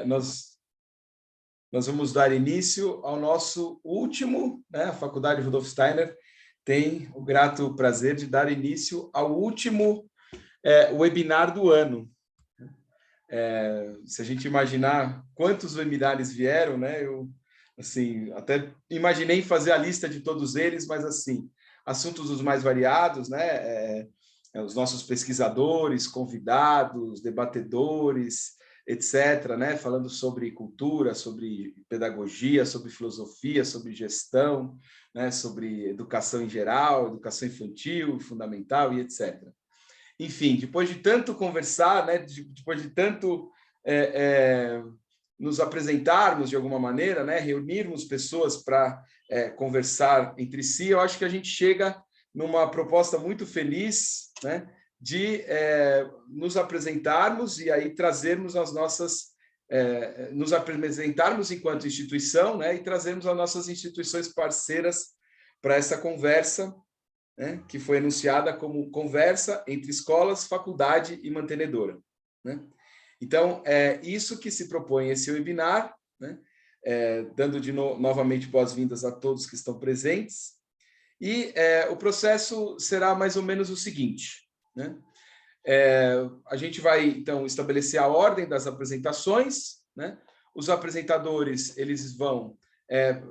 Nós vamos dar início ao nosso último, né? A Faculdade Rudolf Steiner tem o grato prazer de dar início ao último webinar do ano. Se a gente imaginar quantos webinars vieram, né? Eu assim, até imaginei fazer a lista de todos eles, mas assim, assuntos os mais variados, né? Os nossos pesquisadores, convidados, debatedores, etc., né? Falando sobre cultura, sobre pedagogia, sobre filosofia, sobre gestão, né? Sobre educação em geral, educação infantil, fundamental e etc. Enfim, depois de tanto conversar, né? Depois de tanto nos apresentarmos de alguma maneira, né? Reunirmos pessoas para conversar entre si, eu acho que a gente chega numa proposta muito feliz, né? De nos apresentarmos e aí trazermos as nossas, nos apresentarmos enquanto instituição, né? E trazermos as nossas instituições parceiras para essa conversa, né? Que foi anunciada como conversa entre escolas, faculdade e mantenedora, né? Então, é isso que se propõe esse webinar, né? Dando novamente boas-vindas a todos que estão presentes. E o processo será mais ou menos o seguinte, né? A gente vai, então, estabelecer a ordem das apresentações, né? Os apresentadores eles vão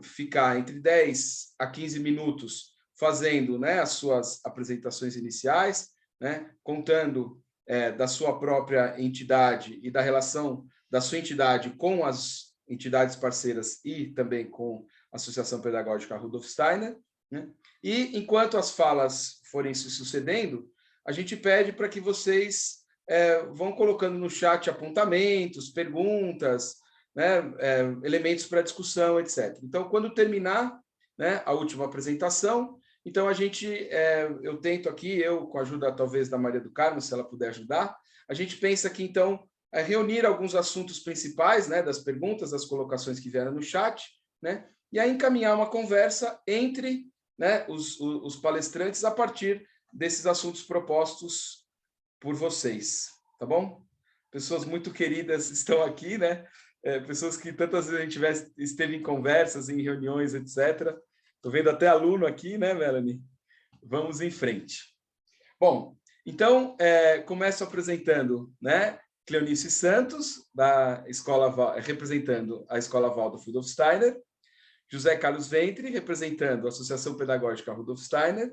ficar entre 10 a 15 minutos fazendo, né, as suas apresentações iniciais, né? Contando da sua própria entidade e da relação da sua entidade com as entidades parceiras e também com a Associação Pedagógica Rudolf Steiner, né? E, enquanto as falas forem se sucedendo, a gente pede para que vocês vão colocando no chat apontamentos, perguntas, né, elementos para discussão, etc. Então, quando terminar, né, a última apresentação, então eu tento aqui, com a ajuda talvez da Maria do Carmo, se ela puder ajudar, a gente pensa aqui, então, reunir alguns assuntos principais, né, das perguntas, das colocações que vieram no chat, né, e aí encaminhar uma conversa entre, né, os palestrantes a partir desses assuntos propostos por vocês, tá bom? Pessoas muito queridas estão aqui, né? Pessoas que tantas vezes a gente esteve em conversas, em reuniões, etc. Estou vendo até aluno aqui, né, Melanie? Vamos em frente. Bom, então, começo apresentando, né, Cleonice Santos, da escola, representando a Escola Waldorf Rudolf Steiner, José Carlos Ventre, representando a Associação Pedagógica Rudolf Steiner,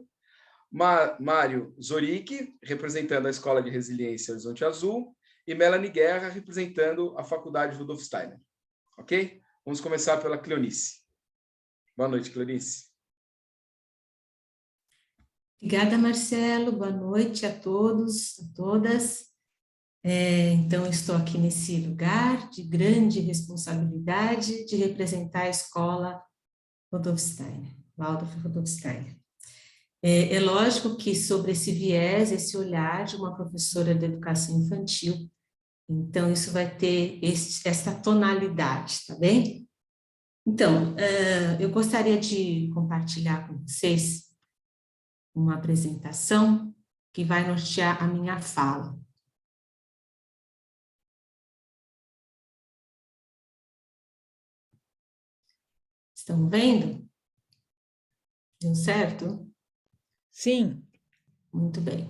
Mário Zoric, representando a Escola de Resiliência Horizonte Azul, e Melanie Guerra, representando a Faculdade Rudolf Steiner. Ok? Vamos começar pela Cleonice. Boa noite, Cleonice. Obrigada, Marcelo. Boa noite a todos, a todas. Então, estou aqui nesse lugar de grande responsabilidade de representar a Escola Rudolf Steiner, Waldorf Rudolf Steiner. É lógico que sobre esse viés, esse olhar de uma professora de educação infantil, então isso vai ter essa tonalidade, tá bem? Então, eu gostaria de compartilhar com vocês uma apresentação que vai nortear a minha fala. Estão vendo? Deu certo? Sim. Muito bem.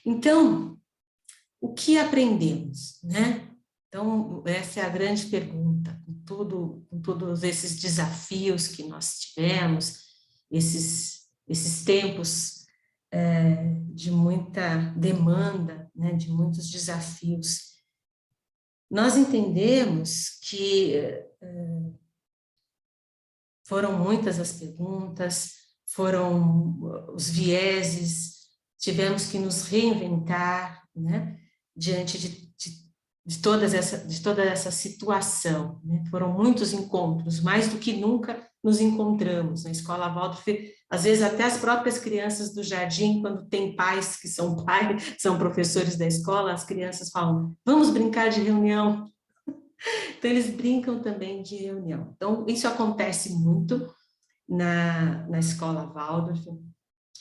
Então, o que aprendemos, né? Então, essa é a grande pergunta, com todos esses desafios que nós tivemos, esses tempos de muita demanda, né, de muitos desafios. Nós entendemos que foram muitas as perguntas, foram os vieses, tivemos que nos reinventar, né, diante de toda essa situação, né? Foram muitos encontros, mais do que nunca nos encontramos na Escola Waldorf, às vezes até as próprias crianças do jardim, quando tem pais que são são professores da escola, as crianças falam, vamos brincar de reunião. Então, eles brincam também de reunião. Então, isso acontece muito na Escola Waldorf,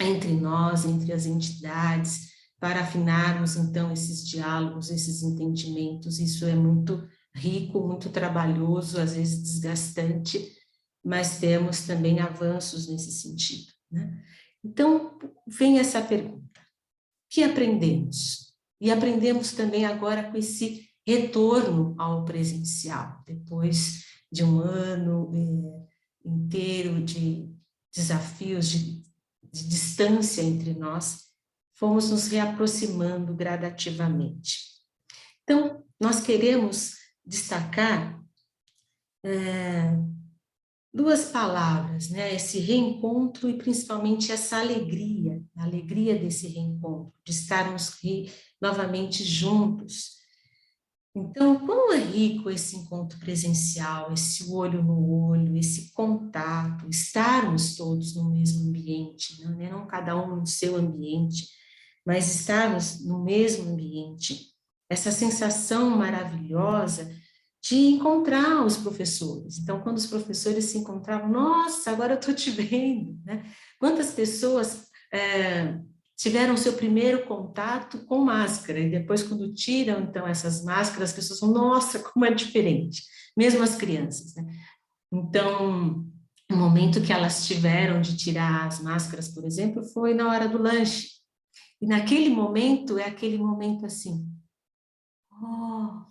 entre nós, entre as entidades, para afinarmos, então, esses diálogos, esses entendimentos. Isso é muito rico, muito trabalhoso, às vezes desgastante, mas temos também avanços nesse sentido, né? Então, vem essa pergunta: o que aprendemos? E aprendemos também agora com esse retorno ao presencial, depois de um ano inteiro de desafios, de distância entre nós, fomos nos reaproximando gradativamente. Então, nós queremos destacar duas palavras, né? Esse reencontro e principalmente essa alegria, a alegria desse reencontro, de estarmos novamente juntos. Então, como é rico esse encontro presencial, esse olho no olho, esse contato, estarmos todos no mesmo ambiente, não cada um no seu ambiente, mas estarmos no mesmo ambiente. Essa sensação maravilhosa de encontrar os professores. Então, quando os professores se encontravam, nossa, agora eu estou te vendo, né? Quantas pessoas tiveram seu primeiro contato com máscara, e depois, quando tiram, então, essas máscaras, as pessoas falam, nossa, como é diferente, mesmo as crianças, né? Então, o momento que elas tiveram de tirar as máscaras, por exemplo, foi na hora do lanche, e naquele momento, é aquele momento assim, oh,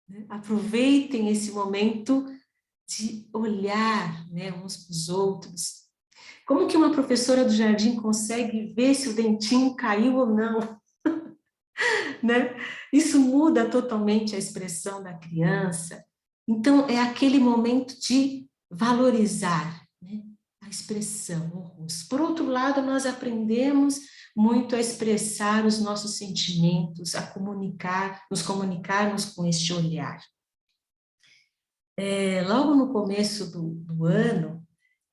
né? Aproveitem esse momento de olhar, né, uns para os outros. Como que uma professora do jardim consegue ver se o dentinho caiu ou não? Né? Isso muda totalmente a expressão da criança. Então, é aquele momento de valorizar, né, a expressão, o rosto. Por outro lado, nós aprendemos muito a expressar os nossos sentimentos, a nos comunicarmos com este olhar. Logo no começo do ano,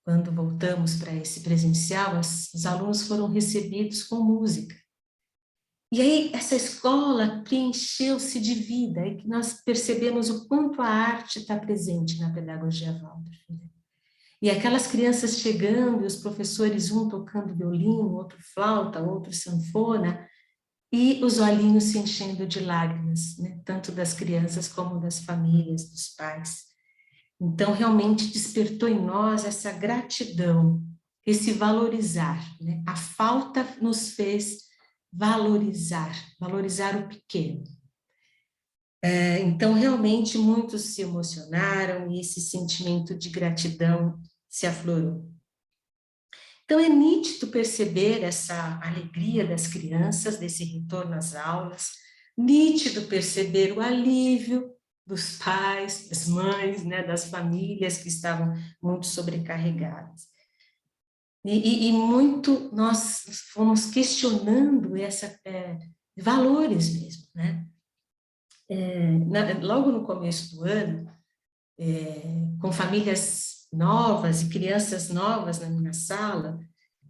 quando voltamos para esse presencial, os alunos foram recebidos com música. E aí essa escola preencheu-se de vida, e que nós percebemos o quanto a arte está presente na pedagogia Waldorf. E aquelas crianças chegando, e os professores, um tocando violino, outro flauta, outro sanfona, e os olhinhos se enchendo de lágrimas, né? Tanto das crianças como das famílias, dos pais. Então, realmente despertou em nós essa gratidão, esse valorizar, né? A falta nos fez valorizar o pequeno. Então, realmente, muitos se emocionaram e esse sentimento de gratidão se aflorou. Então, é nítido perceber essa alegria das crianças, desse retorno às aulas, nítido perceber o alívio dos pais, das mães, né, das famílias que estavam muito sobrecarregadas. E muito nós fomos questionando valores mesmo, né? Logo no começo do ano, com famílias novas e crianças novas na minha sala,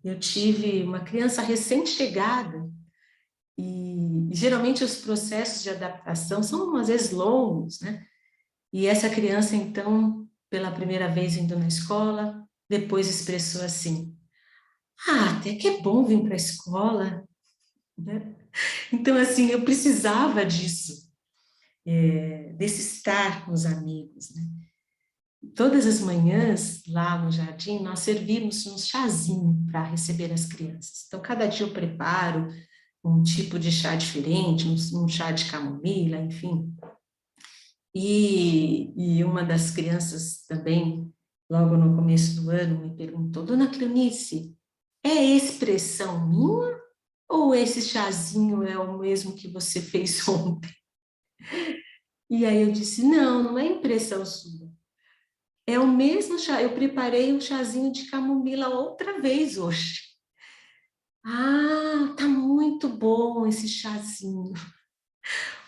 eu tive uma criança recém-chegada, e geralmente os processos de adaptação são, às vezes, longos, né? E essa criança, então, pela primeira vez indo na escola, depois expressou assim, até que é bom vir para a escola, né? Então, assim, eu precisava disso, desse estar com os amigos, né? Todas as manhãs, lá no jardim, nós servimos um chazinho para receber as crianças. Então, cada dia eu preparo um tipo de chá diferente, um chá de camomila, enfim. E uma das crianças também, logo no começo do ano, me perguntou, Dona Cleonice, é expressão minha ou esse chazinho é o mesmo que você fez ontem? E aí eu disse, não é impressão sua. É o mesmo chá, eu preparei um chazinho de camomila outra vez hoje. Ah, tá muito bom esse chazinho.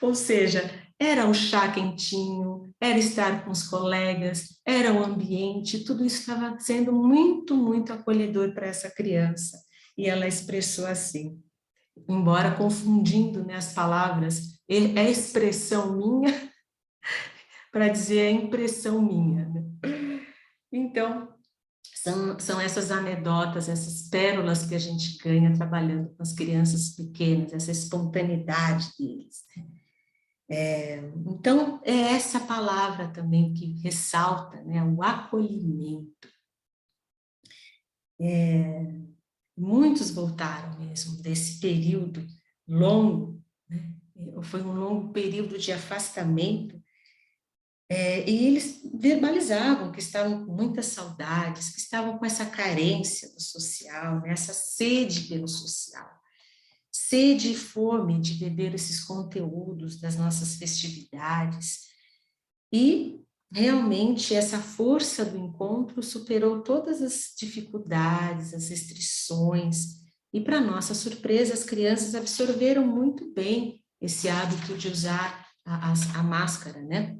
Ou seja, era o chá quentinho, era estar com os colegas, era o ambiente, tudo isso estava sendo muito, muito acolhedor para essa criança. E ela expressou assim, embora confundindo, né, as palavras, é expressão minha para dizer a impressão minha, né? Então, São essas anedotas, essas pérolas que a gente ganha trabalhando com as crianças pequenas, essa espontaneidade deles. Então, é essa palavra também que ressalta, né, o acolhimento. Muitos voltaram mesmo desse período longo, né? Foi um longo período de afastamento, e eles verbalizavam que estavam com muitas saudades, que estavam com essa carência do social, né? Essa sede pelo social, sede e fome de beber esses conteúdos das nossas festividades. E realmente essa força do encontro superou todas as dificuldades, as restrições, e para nossa surpresa, as crianças absorveram muito bem esse hábito de usar a máscara, né?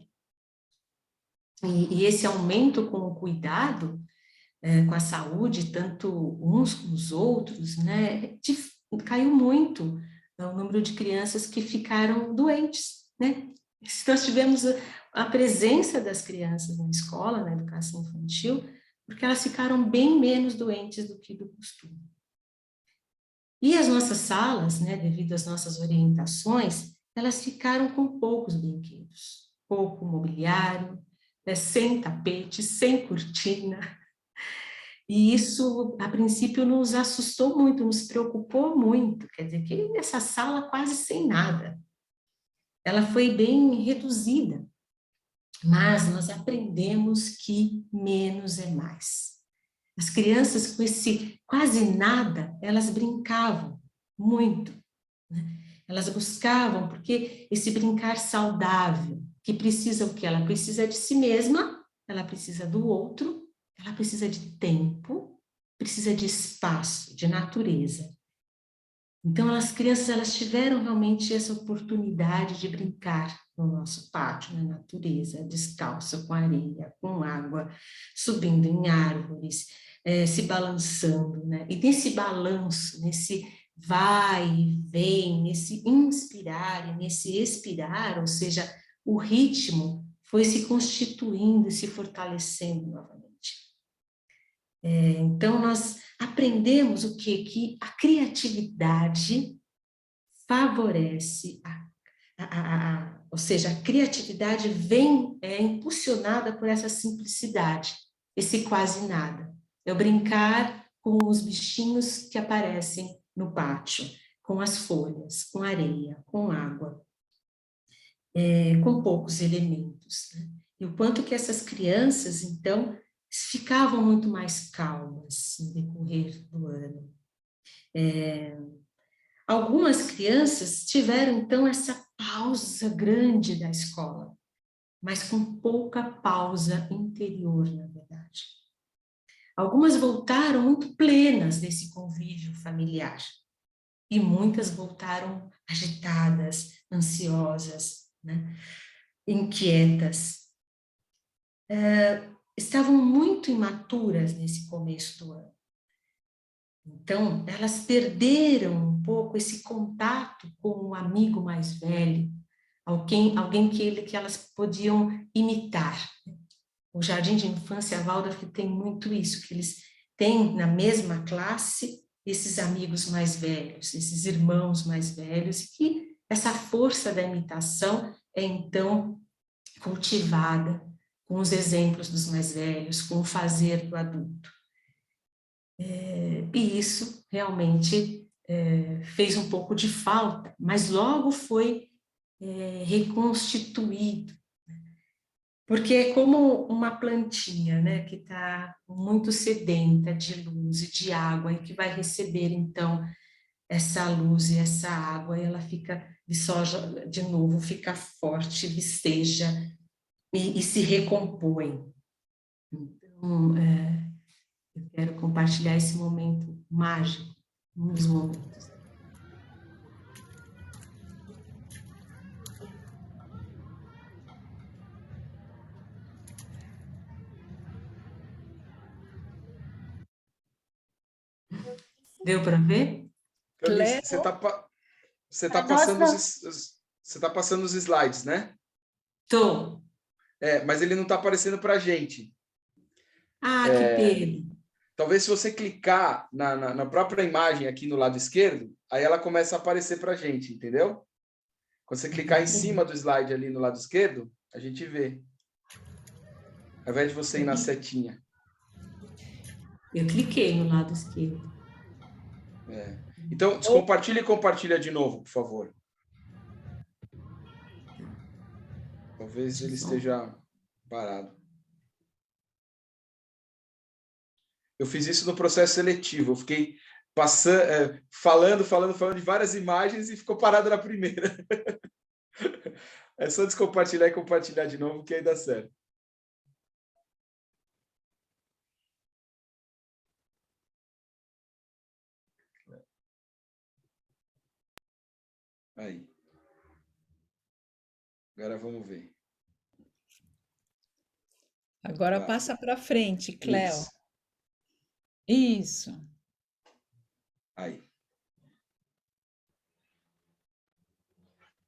E esse aumento com o cuidado, com a saúde, tanto uns com os outros, né? Caiu muito o número de crianças que ficaram doentes, né? Nós tivemos a presença das crianças na escola, na educação infantil, porque elas ficaram bem menos doentes do que do costume. E as nossas salas, né, devido às nossas orientações, elas ficaram com poucos brinquedos, pouco mobiliário, né, sem tapete, sem cortina. E isso, a princípio, nos assustou muito, nos preocupou muito. Quer dizer, que essa sala quase sem nada. Ela foi bem reduzida, mas nós aprendemos que menos é mais. As crianças com esse quase nada, elas brincavam muito, né? Elas buscavam, porque esse brincar saudável, que precisa o quê? Ela precisa de si mesma, ela precisa do outro, ela precisa de tempo, precisa de espaço, de natureza. Então, as crianças, elas tiveram realmente essa oportunidade de brincar no nosso pátio, na natureza, descalça, com areia, com água, subindo em árvores, se balançando, né? E nesse balanço, nesse vai e vem, nesse inspirar e nesse expirar, ou seja, o ritmo foi se constituindo e se fortalecendo novamente. Então, nós aprendemos o quê? Que a criatividade favorece, ou seja, a criatividade vem, impulsionada por essa simplicidade, esse quase nada. Eu brincar com os bichinhos que aparecem no pátio, com as folhas, com areia, com água, com poucos elementos, né? E o quanto que essas crianças, então, ficavam muito mais calmas no decorrer do ano. Algumas crianças tiveram, então, essa pausa grande da escola, mas com pouca pausa interior, na verdade. Algumas voltaram muito plenas desse convívio familiar, e muitas voltaram agitadas, ansiosas, né? Inquietas. Estavam muito imaturas nesse começo do ano. Então, elas perderam um pouco esse contato com o amigo mais velho, alguém que elas podiam imitar. O Jardim de Infância Waldorf tem muito isso, que eles têm na mesma classe esses amigos mais velhos, esses irmãos mais velhos, e que essa força da imitação é, então, cultivada com os exemplos dos mais velhos, com o fazer do adulto. E isso realmente fez um pouco de falta, mas logo foi reconstituído, porque é como uma plantinha, né, que está muito sedenta de luz e de água, e que vai receber, então, essa luz e essa água, e ela fica, viçoja de novo, fica forte, viceja e se recompõe. Então, eu quero compartilhar esse momento mágico, um dos momentos. Deu para ver? Cami, você tá passando você tá passando os slides, né? Tô. Mas ele não está aparecendo para a gente. Ah, que pena. talvez se você clicar na própria imagem aqui no lado esquerdo, aí ela começa a aparecer para a gente, entendeu? Quando você clicar em cima do slide ali no lado esquerdo, a gente vê. Ao invés de você ir na setinha. Eu cliquei no lado esquerdo. Então, descompartilha e compartilha de novo, por favor. Talvez ele esteja parado. Eu fiz isso no processo seletivo. Eu fiquei passando, falando de várias imagens e ficou parado na primeira. É só descompartilhar e compartilhar de novo que aí dá certo. Aí. Agora vamos ver. Agora passa para frente, Cléo. Isso. Aí.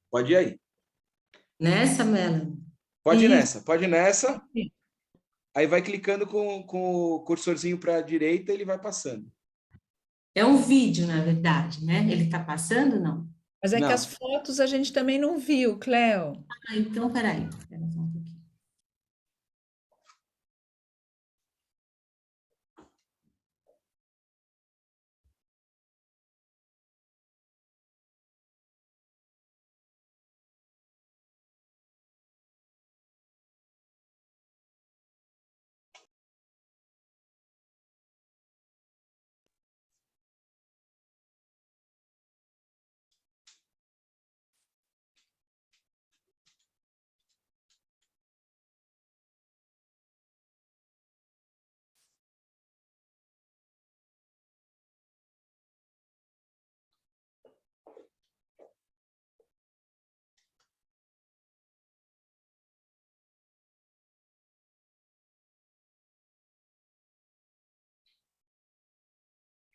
Pode ir aí. Nessa, Melanie? Pode ir nessa, pode ir nessa. Aí vai clicando com o cursorzinho para a direita e ele vai passando. É um vídeo, na verdade, né? Ele está passando, não? Mas é Não. que as fotos a gente também não viu, Cléo. Ah, então, peraí. Espera só um pouquinho.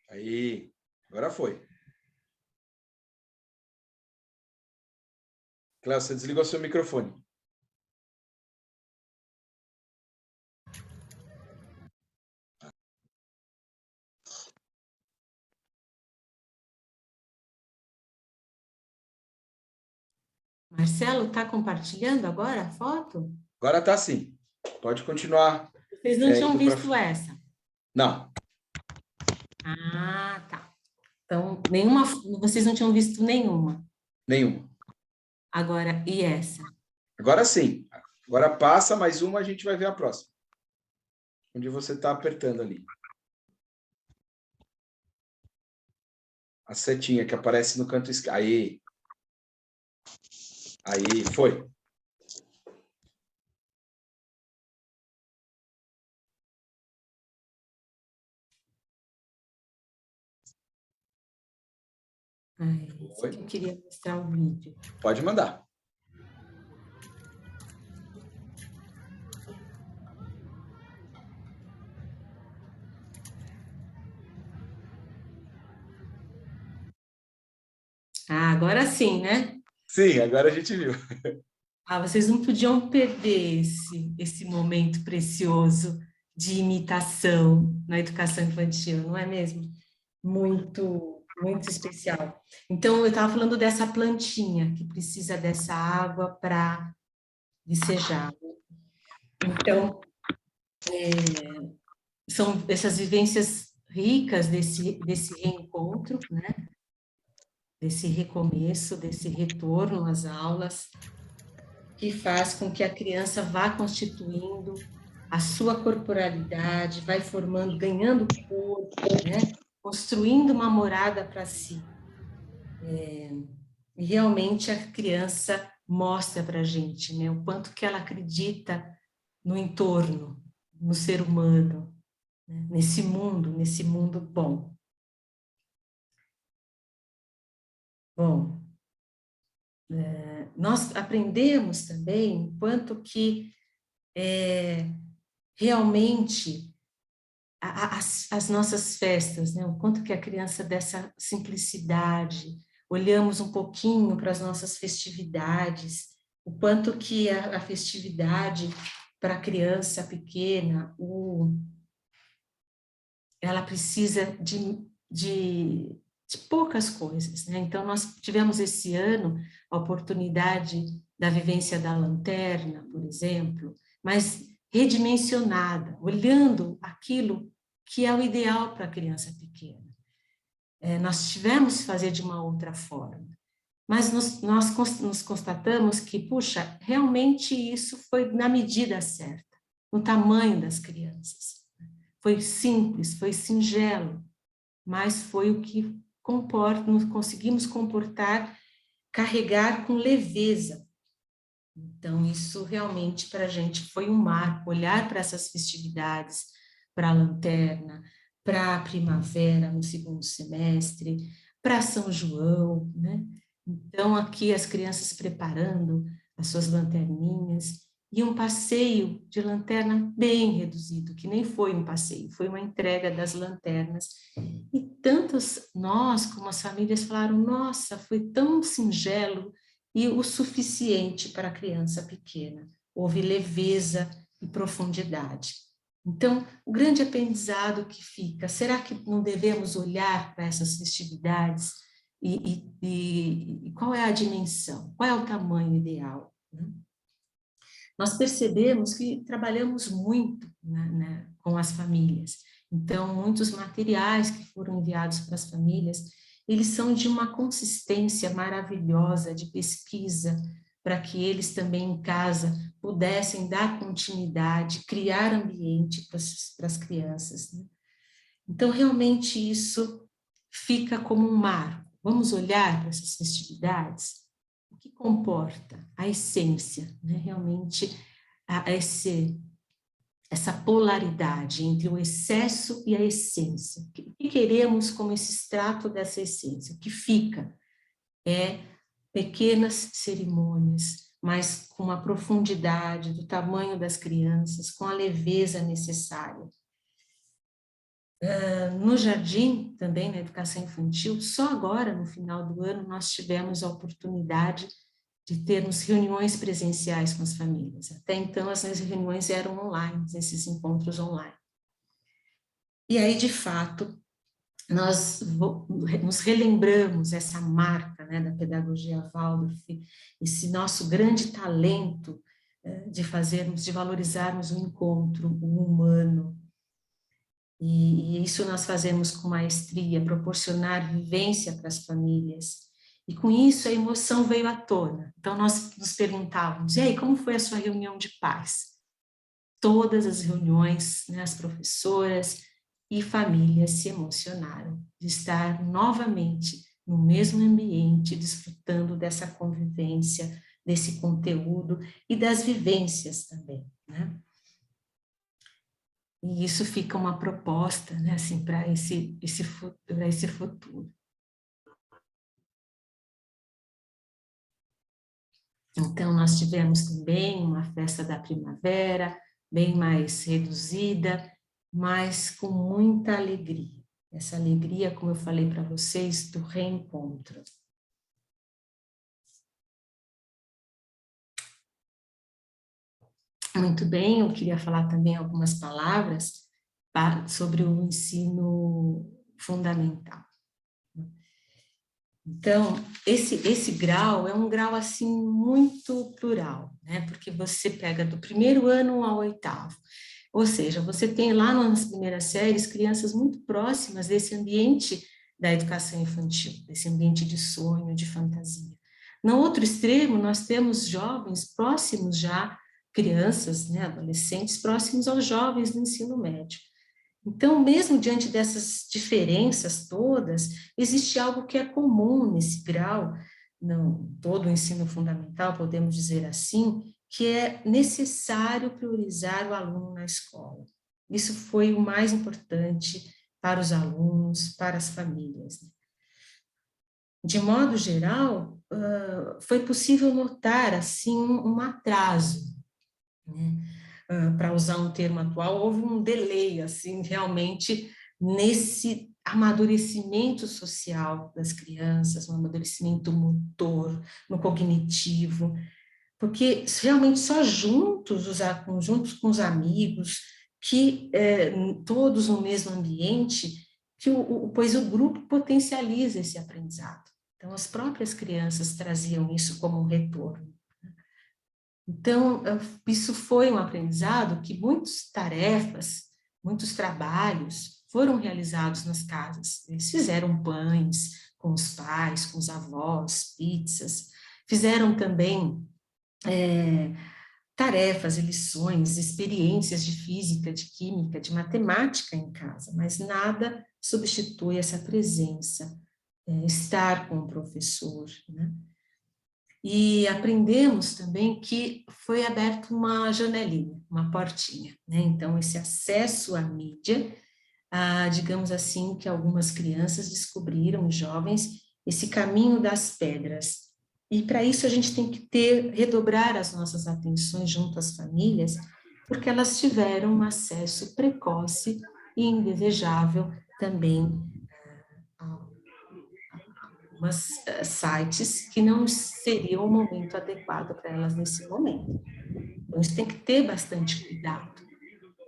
Aí. Agora foi. Cléo, você desligou seu microfone. Marcelo, está compartilhando agora a foto? Agora tá sim. Pode continuar. Vocês não tinham indo visto essa? Não. Ah, tá. Então, vocês não tinham visto nenhuma. Nenhuma. Agora, e essa? Agora sim. Agora passa mais uma, a gente vai ver a próxima. Onde você está apertando ali. A setinha que aparece no canto esquerdo. Aí. Aí, foi. Esse que eu queria mostrar o vídeo. Pode mandar. Ah, agora sim, né? Sim, agora a gente viu. Ah, vocês não podiam perder esse momento precioso de imitação na educação infantil, não é mesmo? Muito, muito especial. Então, eu estava falando dessa plantinha que precisa dessa água para vicejar. Então, são essas vivências ricas desse reencontro, né? Desse recomeço, desse retorno às aulas, que faz com que a criança vá constituindo a sua corporalidade, vai formando, ganhando corpo, né? Construindo uma morada para si. E realmente a criança mostra para a gente, né? O quanto que ela acredita no entorno, no ser humano, né? Nesse mundo bom. Bom, nós aprendemos também o quanto que realmente as nossas festas, né? O quanto que a criança dessa simplicidade, olhamos um pouquinho para as nossas festividades, o quanto que a festividade para a criança pequena, ela precisa de poucas coisas, né? Então, nós tivemos esse ano a oportunidade da vivência da lanterna, por exemplo, mas redimensionada, olhando aquilo que é o ideal para a criança pequena. Nós tivemos que fazer de uma outra forma, mas nos constatamos que, puxa, realmente isso foi na medida certa, no tamanho das crianças. Foi simples, foi singelo, mas foi o que conseguimos comportar, carregar com leveza. Então, isso realmente para a gente foi um marco, olhar para essas festividades, para a lanterna, para a primavera no segundo semestre, para São João, né? Então, aqui as crianças preparando as suas lanterninhas, e um passeio de lanterna bem reduzido, que nem foi um passeio, foi uma entrega das lanternas. E tantos nós, como as famílias, falaram, nossa, foi tão singelo e o suficiente para a criança pequena. Houve leveza e profundidade. Então, o grande aprendizado que fica, será que não devemos olhar para essas festividades e qual é a dimensão, qual é o tamanho ideal, né? Nós percebemos que trabalhamos muito, né, com as famílias. Então, muitos materiais que foram enviados para as famílias, eles são de uma consistência maravilhosa de pesquisa, para que eles também em casa pudessem dar continuidade, criar ambiente para as crianças, né? Então, realmente isso fica como um marco. Vamos olhar para essas festividades? O que comporta a essência, né? Realmente essa polaridade entre o excesso e a essência. O que queremos como esse extrato dessa essência? O que fica é pequenas cerimônias, mas com a profundidade do tamanho das crianças, com a leveza necessária. No jardim, também na educação infantil, só agora, no final do ano, nós tivemos a oportunidade de termos reuniões presenciais com as famílias. Até então, as reuniões eram online, esses encontros online. E aí, de fato, nós nos relembramos essa marca, né, da pedagogia Waldorf, esse nosso grande talento de valorizarmos o encontro, o humano. E isso nós fazemos com maestria, proporcionar vivência para as famílias. E com isso a emoção veio à tona. Então nós nos perguntávamos, e aí, como foi a sua reunião de pais? Todas as reuniões, né, as professoras e famílias se emocionaram de estar novamente no mesmo ambiente, desfrutando dessa convivência, desse conteúdo e das vivências também, né? E isso fica uma proposta, né, assim, para esse futuro. Então, nós tivemos também uma festa da primavera, bem mais reduzida, mas com muita alegria. Essa alegria, como eu falei para vocês, do reencontro. Muito bem, eu queria falar também algumas palavras sobre o ensino fundamental. Então, esse grau é um grau, assim, muito plural, né? Porque você pega do primeiro ano ao oitavo, ou seja, você tem lá nas primeiras séries crianças muito próximas desse ambiente da educação infantil, desse ambiente de sonho, de fantasia. No outro extremo, nós temos jovens próximos já, crianças, né, adolescentes próximos aos jovens do ensino médio. Então, mesmo diante dessas diferenças todas, existe algo que é comum nesse grau, não todo o ensino fundamental, podemos dizer assim, que é necessário priorizar o aluno na escola. Isso foi o mais importante para os alunos, para as famílias. De modo geral, foi possível notar, assim, um atraso, né? Para usar um termo atual, houve um delay, assim, realmente, nesse amadurecimento social das crianças, um amadurecimento motor, no cognitivo, porque realmente só juntos com os amigos, que todos no mesmo ambiente, pois o grupo potencializa esse aprendizado. Então, as próprias crianças traziam isso como um retorno. Então, isso foi um aprendizado que muitas tarefas, muitos trabalhos foram realizados nas casas. Eles fizeram pães com os pais, com os avós, pizzas, fizeram também tarefas e lições, experiências de física, de química, de matemática em casa, mas nada substitui essa presença, estar com o professor, né? E aprendemos também que foi aberta uma janelinha, uma portinha, né? Então, esse acesso à mídia, digamos assim, que algumas crianças descobriram, jovens, esse caminho das pedras. E para isso a gente tem que redobrar as nossas atenções junto às famílias, porque elas tiveram um acesso precoce e indesejável também alguns sites que não seriam o momento adequado para elas nesse momento. Então, isso tem que ter bastante cuidado.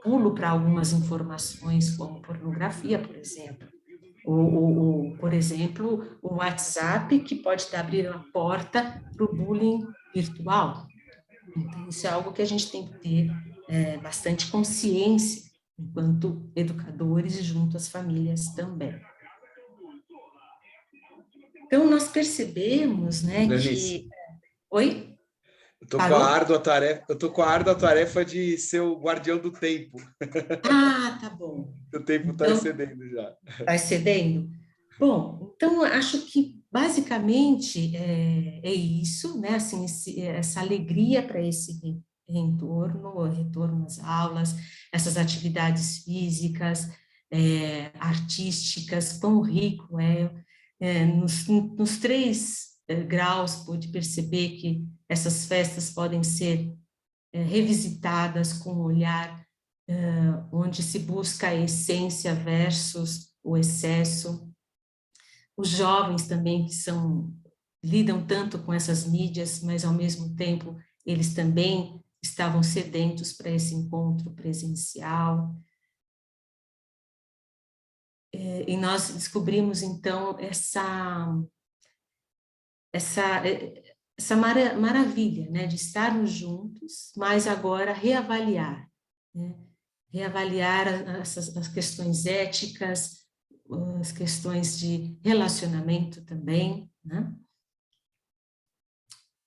Pulo para algumas informações, como pornografia, por exemplo. Por exemplo, o WhatsApp, que pode abrir a porta para o bullying virtual. Então, isso é algo que a gente tem que ter bastante consciência, enquanto educadores e junto às famílias também. Então, nós percebemos, né, Cleonice, que... Oi? eu tô Parou? com a árdua tarefa de ser o guardião do tempo. Ah, tá bom. O tempo está Então, excedendo já. está excedendo? Bom, então, acho que, basicamente, é isso, né, assim, essa alegria para esse retorno às aulas, essas atividades físicas, artísticas, quão rico nos 3 graus, pude perceber que essas festas podem ser revisitadas com um olhar onde se busca a essência versus o excesso. Os jovens também que lidam tanto com essas mídias, mas ao mesmo tempo eles também estavam sedentos para esse encontro presencial. E nós descobrimos então essa maravilha, né, de estarmos juntos, mas agora reavaliar, né, reavaliar as questões éticas, as questões de relacionamento também, né?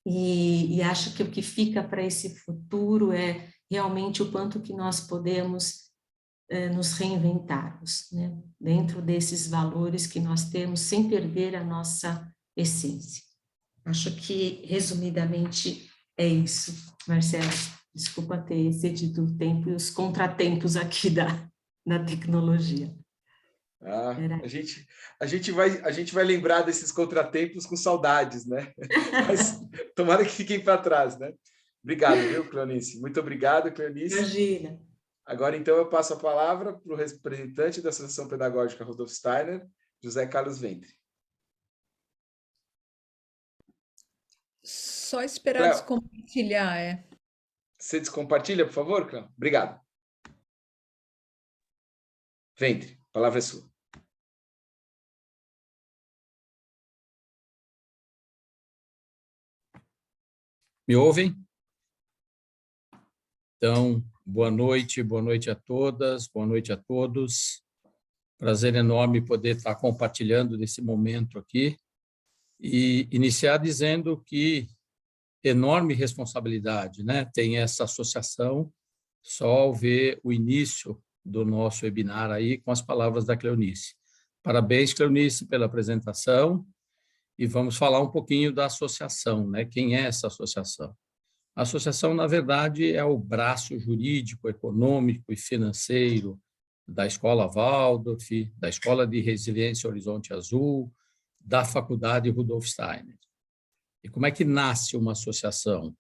E acho que o que fica para esse futuro é realmente o quanto que nós podemos nos reinventarmos, né? Dentro desses valores que nós temos, sem perder a nossa essência. Acho que, resumidamente, é isso, Marcelo. Desculpa ter excedido o tempo e os contratempos aqui da tecnologia. A gente vai lembrar desses contratempos com saudades, né? Mas tomara que fiquem para trás, né? Obrigado, viu, Cleonice? Muito obrigado, Cleonice. Imagina. Agora, então, eu passo a palavra para o representante da Associação Pedagógica Rudolf Steiner, José Carlos Ventre. Só esperar Cléo, descompartilhar, você descompartilha, por favor, Cléo? Obrigado. Ventre, a palavra é sua. Me ouvem? Então, boa noite a todas, boa noite a todos. Prazer enorme poder estar compartilhando nesse momento aqui e iniciar dizendo que enorme responsabilidade, né? Tem essa associação só ao ver o início do nosso webinar aí com as palavras da Cleonice. Parabéns, Cleonice, pela apresentação e vamos falar um pouquinho da associação, né? Quem é essa associação? A associação, na verdade, é o braço jurídico, econômico e financeiro da Escola Waldorf, da Escola de Resiliência Horizonte Azul, da Faculdade Rudolf Steiner. E como é que nasce uma associação?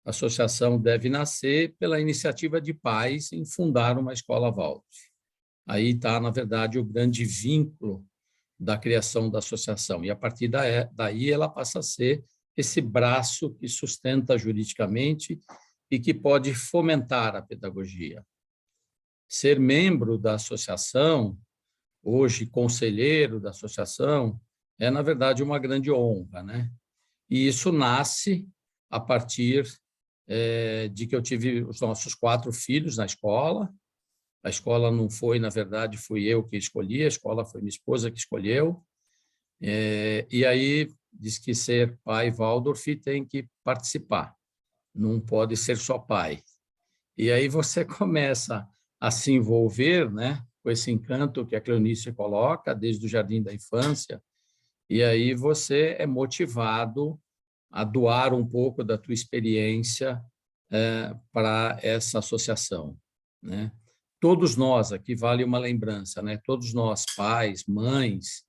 A associação deve nascer pela iniciativa de pais em fundar uma escola Waldorf. Aí está, na verdade, o grande vínculo da criação da associação. E, a partir daí, ela passa a ser esse braço que sustenta juridicamente e que pode fomentar a pedagogia. ser membro da associação, hoje conselheiro da associação, é, na verdade, uma grande honra, né? E isso nasce a partir de que eu tive os nossos 4 filhos na escola. A escola não foi, na verdade, fui eu que escolhi, a escola foi minha esposa que escolheu. E aí diz que ser pai Waldorf tem que participar, não pode ser só pai. E aí você começa a se envolver, né, com esse encanto que a Cleonice coloca desde o jardim da infância, e aí você é motivado a doar um pouco da tua experiência para essa associação, né? Todos nós, aqui vale uma lembrança, né? Todos nós, pais, mães,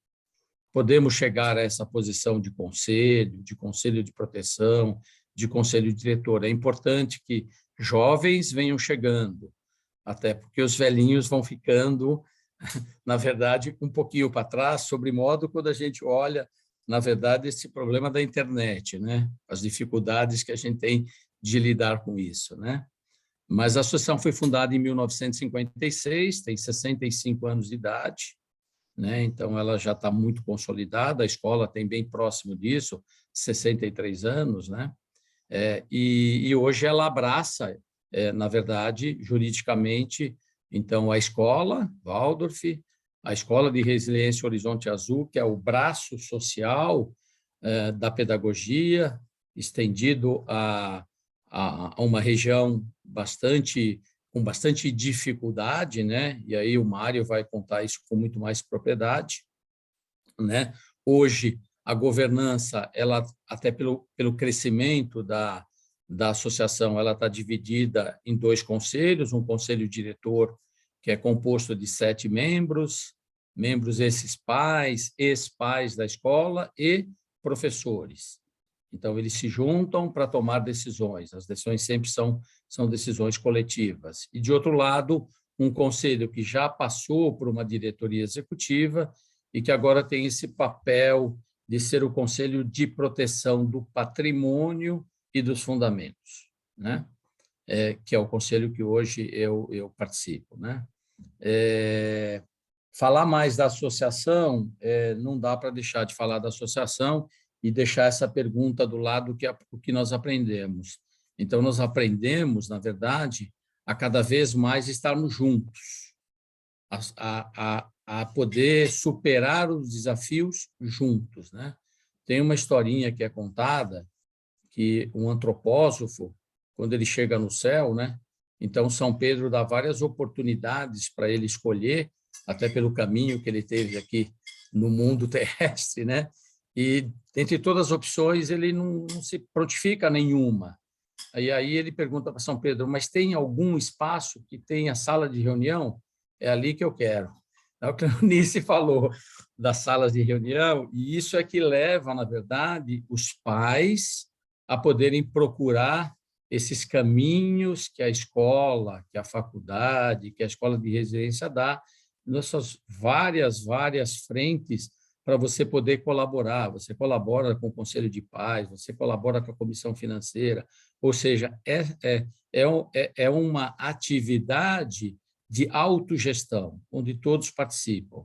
podemos chegar a essa posição de conselho de proteção, de conselho diretor. É importante que jovens venham chegando, até porque os velhinhos vão ficando, na verdade, um pouquinho para trás, sobre modo quando a gente olha, na verdade, esse problema da internet, né? As dificuldades que a gente tem de lidar com isso, né? Mas a associação foi fundada em 1956, tem 65 anos de idade, né? Então ela já está muito consolidada, a escola tem bem próximo disso, 63 anos, né? E hoje ela abraça, na verdade, juridicamente, então a escola Waldorf, a Escola de Resiliência Horizonte Azul, que é o braço social da pedagogia, estendido a uma região com bastante dificuldade, né? E aí o Mário vai contar isso com muito mais propriedade, né? Hoje, a governança, ela até pelo crescimento da associação, ela está dividida em 2 conselhos, um conselho diretor, que é composto de 7 membros esses pais, ex-pais da escola e professores. Então, eles se juntam para tomar decisões. As decisões sempre são decisões coletivas. E, de outro lado, um conselho que já passou por uma diretoria executiva e que agora tem esse papel de ser o conselho de proteção do patrimônio e dos fundamentos, né? Que é o conselho que hoje eu participo, né? Falar mais da associação, não dá para deixar de falar da associação e deixar essa pergunta do lado que é o que nós aprendemos. Então, nós aprendemos, na verdade, a cada vez mais estarmos juntos, a poder superar os desafios juntos, né? Tem uma historinha que é contada que um antropósofo, quando ele chega no céu, né? Então São Pedro dá várias oportunidades para ele escolher, até pelo caminho que ele teve aqui no mundo terrestre, né? E entre todas as opções ele não se prontifica nenhuma. Aí ele pergunta para São Pedro: mas tem algum espaço que tenha sala de reunião? É ali que eu quero. É o que a Eunice falou das salas de reunião, e isso é que leva, na verdade, os pais a poderem procurar esses caminhos que a escola, que a faculdade, que a escola de residência dá, nessas várias frentes para você poder colaborar. Você colabora com o Conselho de Pais, você colabora com a Comissão Financeira, ou seja, é uma atividade de autogestão, onde todos participam,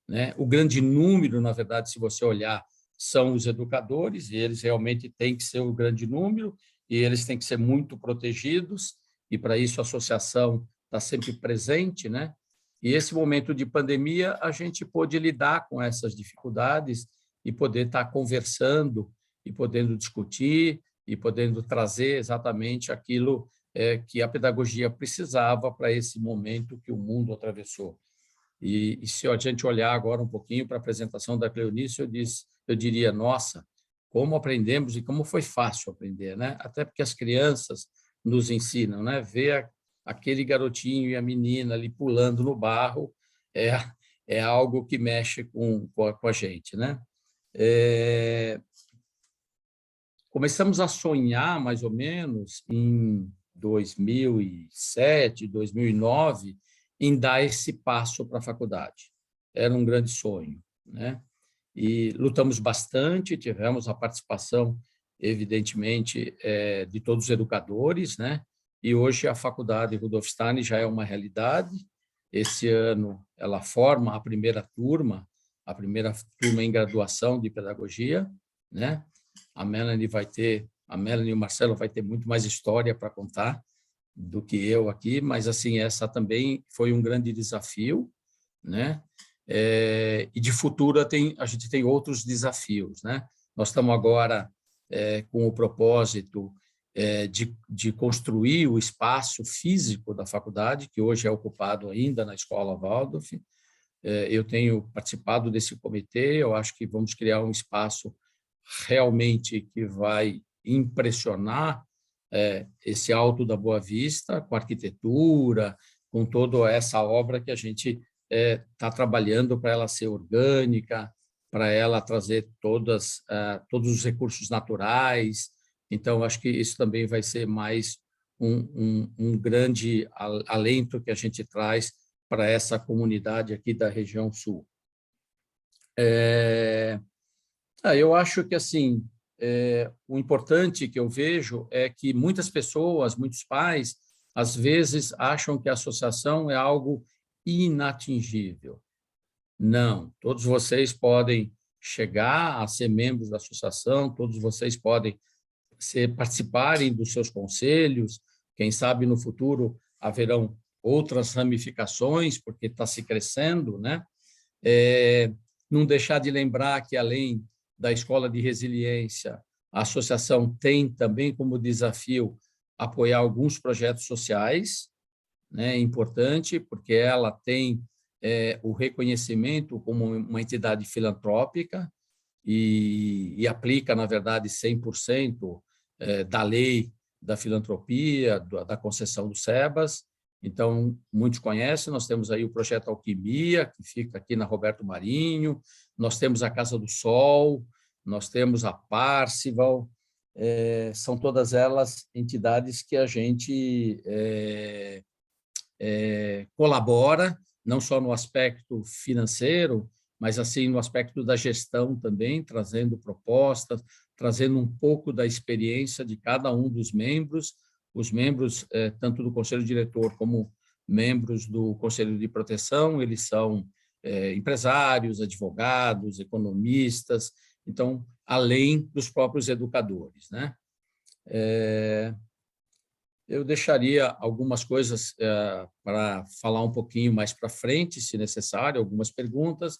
né? O grande número, na verdade, se você olhar, são os educadores, e eles realmente têm que ser o grande número, e eles têm que ser muito protegidos, e para isso a associação está sempre presente, né? E esse momento de pandemia, a gente pôde lidar com essas dificuldades e poder estar conversando e podendo discutir e podendo trazer exatamente aquilo que a pedagogia precisava para esse momento que o mundo atravessou. E se a gente olhar agora um pouquinho para a apresentação da Cleonice, eu diria, nossa, como aprendemos e como foi fácil aprender, né? Até porque as crianças nos ensinam, né? Ver aquele garotinho e a menina ali pulando no barro é algo que mexe com a gente, né? Começamos a sonhar, mais ou menos, em 2007, 2009, em dar esse passo para a faculdade. Era um grande sonho, né? E lutamos bastante, tivemos a participação, evidentemente, de todos os educadores, né? E hoje a faculdade Rudolf Steiner já é uma realidade, esse ano ela forma a primeira turma em graduação de pedagogia, né? A Melanie e o Marcelo vai ter muito mais história para contar do que eu aqui, mas assim, essa também foi um grande desafio, né? E de futuro a gente tem outros desafios, né? Nós estamos agora com o propósito de construir o espaço físico da faculdade, que hoje é ocupado ainda na Escola Waldorf. Eu tenho participado desse comitê, eu acho que vamos criar um espaço realmente que vai impressionar esse Alto da Boa Vista, com arquitetura, com toda essa obra que a gente está trabalhando para ela ser orgânica, para ela trazer todos os recursos naturais. Então, acho que isso também vai ser mais um grande alento que a gente traz para essa comunidade aqui da região sul. Eu acho que assim o importante que eu vejo é que muitas pessoas, muitos pais, às vezes acham que a associação é algo inatingível. Não, todos vocês podem chegar a ser membros da associação, todos vocês podem participarem dos seus conselhos, quem sabe no futuro haverão outras ramificações, porque está se crescendo, né? Não deixar de lembrar que, além da Escola de Resiliência, a associação tem também como desafio apoiar alguns projetos sociais, né? É importante, porque ela tem o reconhecimento como uma entidade filantrópica e aplica, na verdade, 100% da lei da filantropia, da concessão do SEBAS. Então, muitos conhecem, nós temos aí o Projeto Alquimia, que fica aqui na Roberto Marinho, nós temos a Casa do Sol, nós temos a Parcival, são todas elas entidades que a gente colabora, não só no aspecto financeiro, mas assim no aspecto da gestão também, trazendo propostas, trazendo um pouco da experiência de cada um dos membros, os membros tanto do Conselho Diretor como membros do Conselho de Proteção, eles são empresários, advogados, economistas, então, além dos próprios educadores, né? Eu deixaria algumas coisas para falar um pouquinho mais para frente, se necessário, algumas perguntas,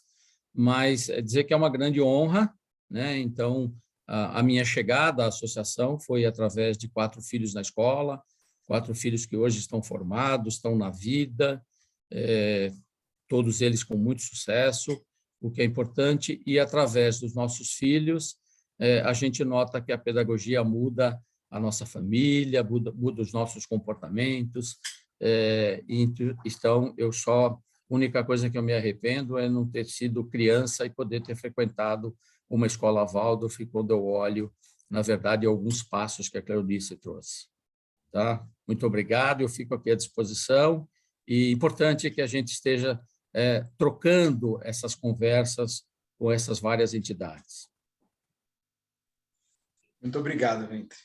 mas dizer que é uma grande honra, né? Então, a minha chegada à associação foi através de 4 filhos na escola, 4 filhos que hoje estão formados, estão na vida, todos eles com muito sucesso, o que é importante, e através dos nossos filhos, a gente nota que a pedagogia muda a nossa família, muda os nossos comportamentos. Então, a única coisa que eu me arrependo é não ter sido criança e poder ter frequentado uma escola Waldorf, quando eu olho, na verdade, alguns passos que a Cleonice trouxe. Tá? Muito obrigado, eu fico aqui à disposição, e importante é que a gente esteja trocando essas conversas com essas várias entidades. Muito obrigado, Ventre.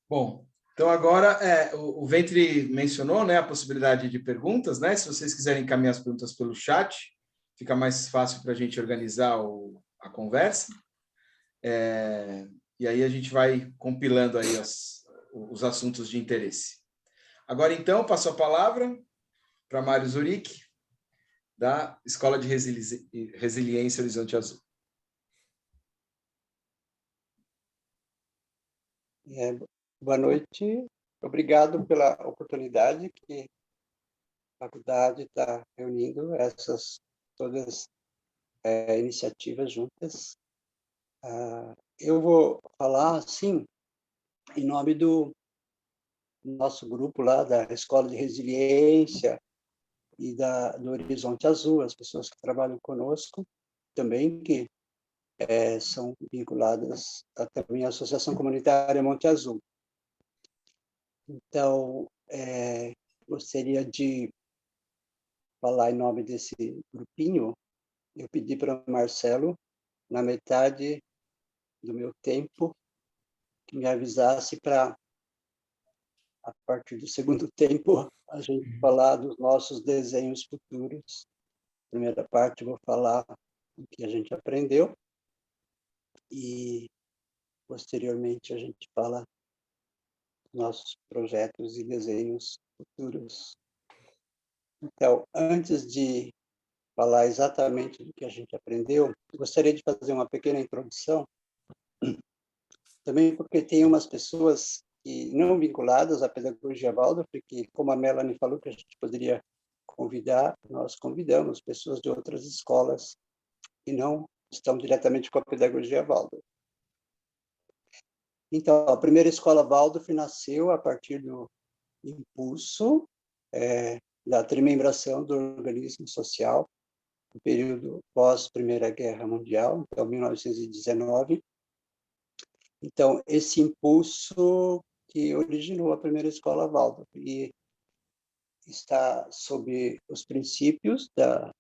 Bom, então agora o Ventre mencionou, né, a possibilidade de perguntas, né? Se vocês quiserem encaminhar as perguntas pelo chat, fica mais fácil para a gente organizar a conversa. E aí a gente vai compilando aí os assuntos de interesse. Agora, então, passo a palavra para Mário Zuric, da Escola de Resiliência Horizonte Azul. Boa noite, obrigado pela oportunidade que a faculdade está reunindo todas iniciativas juntas. Eu vou falar, sim, em nome do nosso grupo lá, da Escola de Resiliência e do Horizonte Azul, as pessoas que trabalham conosco também, que são vinculadas também à Associação Comunitária Monte Azul. Então, gostaria de falar em nome desse grupinho. Eu pedi para o Marcelo, na metade do meu tempo, que me avisasse para a partir do segundo tempo, a gente falar dos nossos desenhos futuros. Primeira parte, eu vou falar o que a gente aprendeu e, posteriormente, a gente fala dos nossos projetos e desenhos futuros. Então, antes de falar exatamente do que a gente aprendeu, eu gostaria de fazer uma pequena introdução, também porque tem umas pessoas que não vinculadas à pedagogia Waldorf, que, como a Melanie falou, que a gente poderia convidar, nós convidamos pessoas de outras escolas que não estão diretamente com a pedagogia Waldorf. Então, a primeira escola Waldorf nasceu a partir do impulso da trimembração do organismo social no período pós-Primeira Guerra Mundial, então 1919. Então, esse impulso que originou a primeira escola Waldorf e está sob os princípios da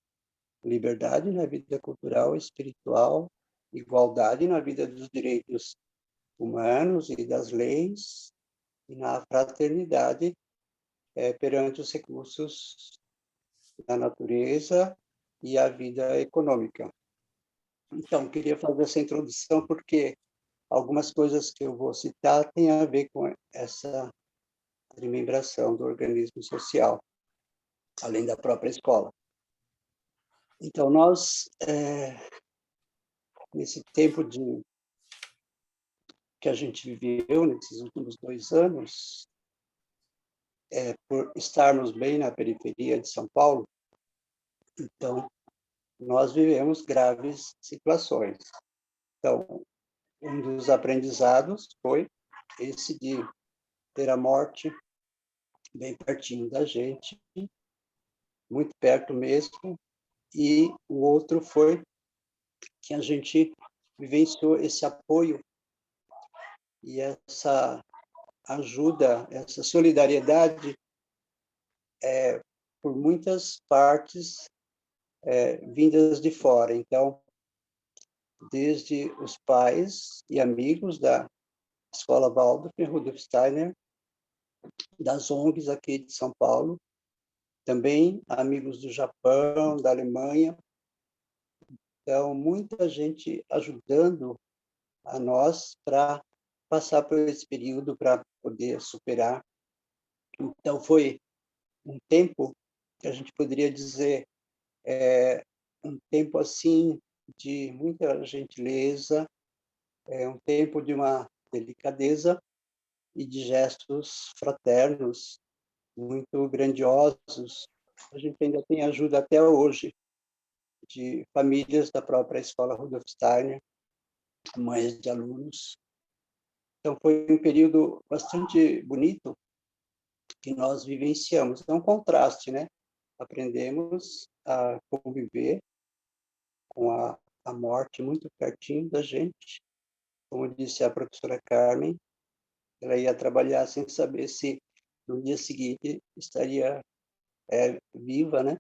liberdade na vida cultural e espiritual, igualdade na vida dos direitos humanos e das leis, e na fraternidade perante os recursos da natureza e a vida econômica. Então, queria fazer essa introdução porque algumas coisas que eu vou citar têm a ver com essa remembração do organismo social, além da própria escola. Então, nós, nesse tempo que a gente viveu, nesses últimos 2 anos, por estarmos bem na periferia de São Paulo, então, nós vivemos graves situações. Então, um dos aprendizados foi esse de ter a morte bem pertinho da gente, muito perto mesmo, e o outro foi que a gente vivenciou esse apoio e essa ajuda, essa solidariedade por muitas partes vindas de fora. Então, desde os pais e amigos da Escola Waldorf, Rudolf Steiner, das ONGs aqui de São Paulo, também amigos do Japão, da Alemanha. Então, muita gente ajudando a nós para passar por esse período, para poder superar. Então, foi um tempo que a gente poderia dizer um tempo assim de muita gentileza, um tempo de uma delicadeza e de gestos fraternos muito grandiosos. A gente ainda tem ajuda até hoje de famílias da própria escola Rudolf Steiner, mães de alunos. Então, foi um período bastante bonito que nós vivenciamos. É um contraste, né? Aprendemos a conviver com a morte muito pertinho da gente. Como disse a professora Carmen, ela ia trabalhar sem saber se no dia seguinte estaria viva, né?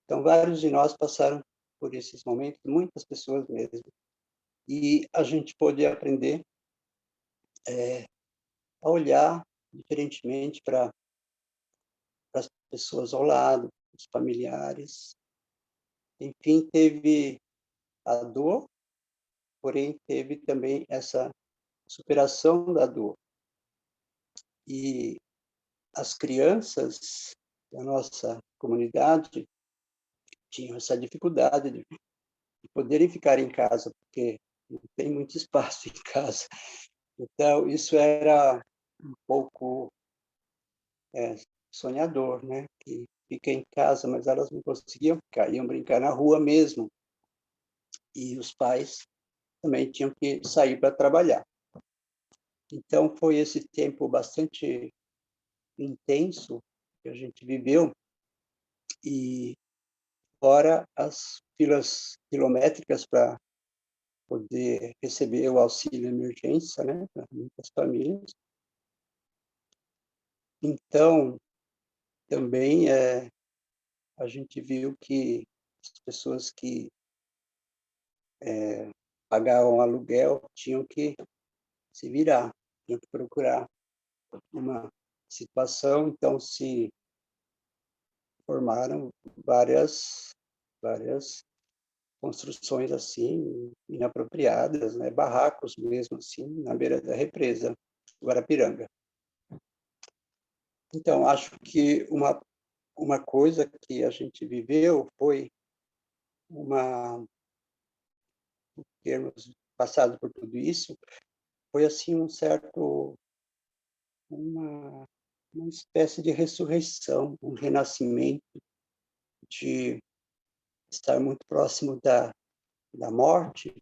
Então, vários de nós passaram por esses momentos, muitas pessoas mesmo. E a gente pôde aprender a olhar diferentemente para as pessoas ao lado, os familiares. Enfim, teve a dor, porém teve também essa superação da dor. E as crianças da nossa comunidade tinham essa dificuldade de poderem ficar em casa, porque não tem muito espaço em casa. Então, isso era um pouco sonhador, né? Que fica em casa, mas elas não conseguiam ficar, iam brincar na rua mesmo. E os pais também tinham que sair para trabalhar. Então, foi esse tempo bastante intenso que a gente viveu, e fora as filas quilométricas para poder receber o auxílio emergência, né, para muitas famílias. Então, também a gente viu que as pessoas que pagavam aluguel tinham que se virar, tinham que procurar uma situação, então se formaram várias construções assim inapropriadas, né, barracos mesmo assim na beira da represa Guarapiranga. Então acho que uma coisa que a gente viveu foi termos passado por tudo isso, foi assim uma espécie de ressurreição, um renascimento, de estar muito próximo da morte,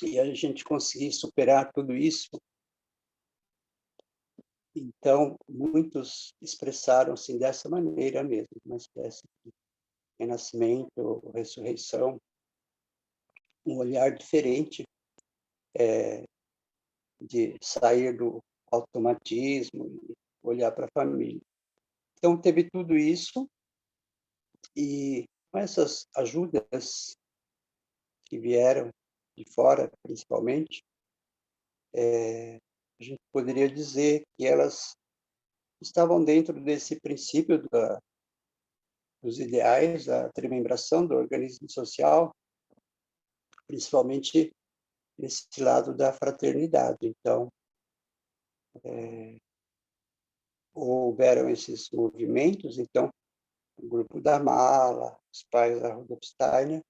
e a gente conseguir superar tudo isso. Então, muitos expressaram-se dessa maneira mesmo, uma espécie de renascimento, ressurreição, um olhar diferente, de sair do automatismo e olhar para a família. Então, teve tudo isso, e com essas ajudas que vieram de fora, principalmente, a gente poderia dizer que elas estavam dentro desse princípio dos ideais da tremembração do organismo social, principalmente nesse lado da fraternidade. Então, houveram esses movimentos, então, o grupo da Mala, os pais da Rudolf Steiner,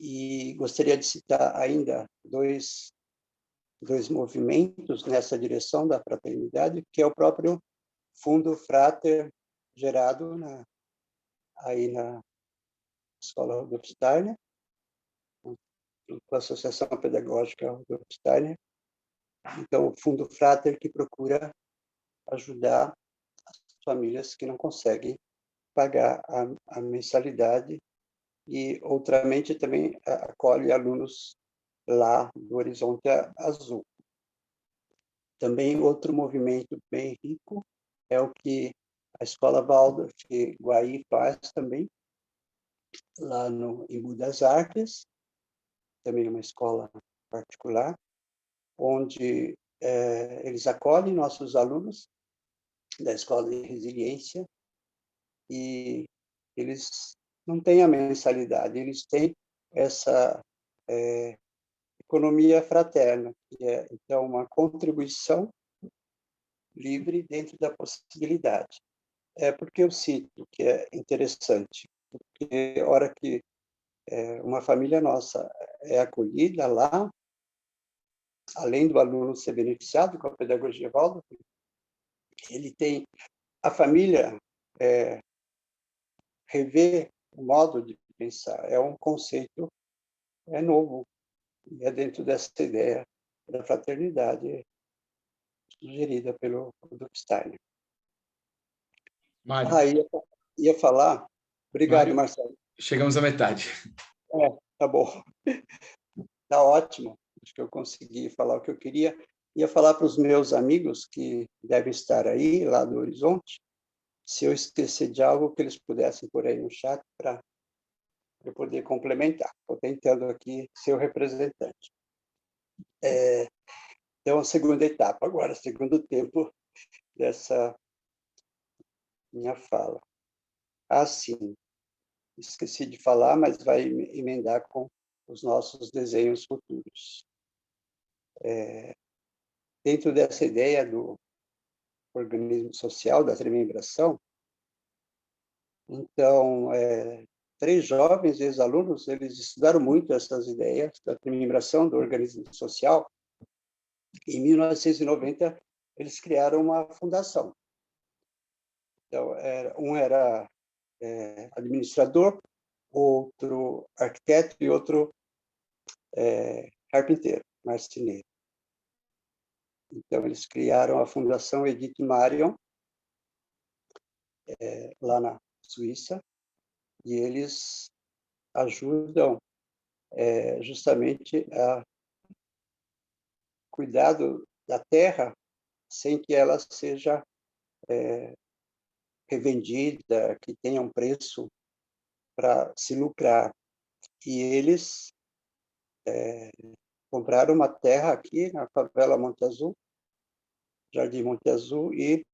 e gostaria de citar ainda dois movimentos nessa direção da fraternidade, que é o próprio Fundo Frater, gerado aí na Escola Rudolf Steiner, com a Associação Pedagógica Rudolf Steiner. Então, o Fundo Frater, que procura ajudar as famílias que não conseguem pagar a mensalidade, e outramente também acolhe alunos lá do Horizonte Azul. Também outro movimento bem rico é o que a Escola Waldorf Guaí faz também, lá no Embu das Artes, também uma escola particular, onde eles acolhem nossos alunos da Escola de Resiliência, e eles não têm a mensalidade, eles têm essa economia fraterna, que é, então, uma contribuição livre dentro da possibilidade. Porque eu cito que é interessante, porque a hora que uma família nossa é acolhida lá, além do aluno ser beneficiado com a pedagogia Waldorf, ele tem a família rever o modo de pensar. É um conceito novo, e é dentro dessa ideia da fraternidade sugerida pelo Rudolf Steiner. Mário, Ia falar. Obrigado, Mário, Marcelo. chegamos à metade. Tá bom. Tá ótimo. Acho que eu consegui falar o que eu queria. Ia falar para os meus amigos que devem estar aí, lá do Horizonte, se eu esquecer de algo, que eles pudessem pôr aí no chat para eu poder complementar. Estou tentando aqui ser o representante. Então, a segunda etapa agora, segundo tempo dessa minha fala. Sim, esqueci de falar, mas vai emendar com os nossos desenhos futuros. Dentro dessa ideia do organismo social, da tremembração, então, 3 jovens ex-alunos, eles estudaram muito essas ideias da tremembração do organismo social. Em 1990, eles criaram uma fundação. Então, um era administrador, outro arquiteto e outro carpinteiro, marceneiro. Então, eles criaram a Fundação Edith Marion, lá na Suíça, e eles ajudam justamente a cuidar da terra sem que ela seja revendida, que tenha um preço para se lucrar. E eles compraram uma terra aqui na favela Monte Azul, Jardim Monte Azul, e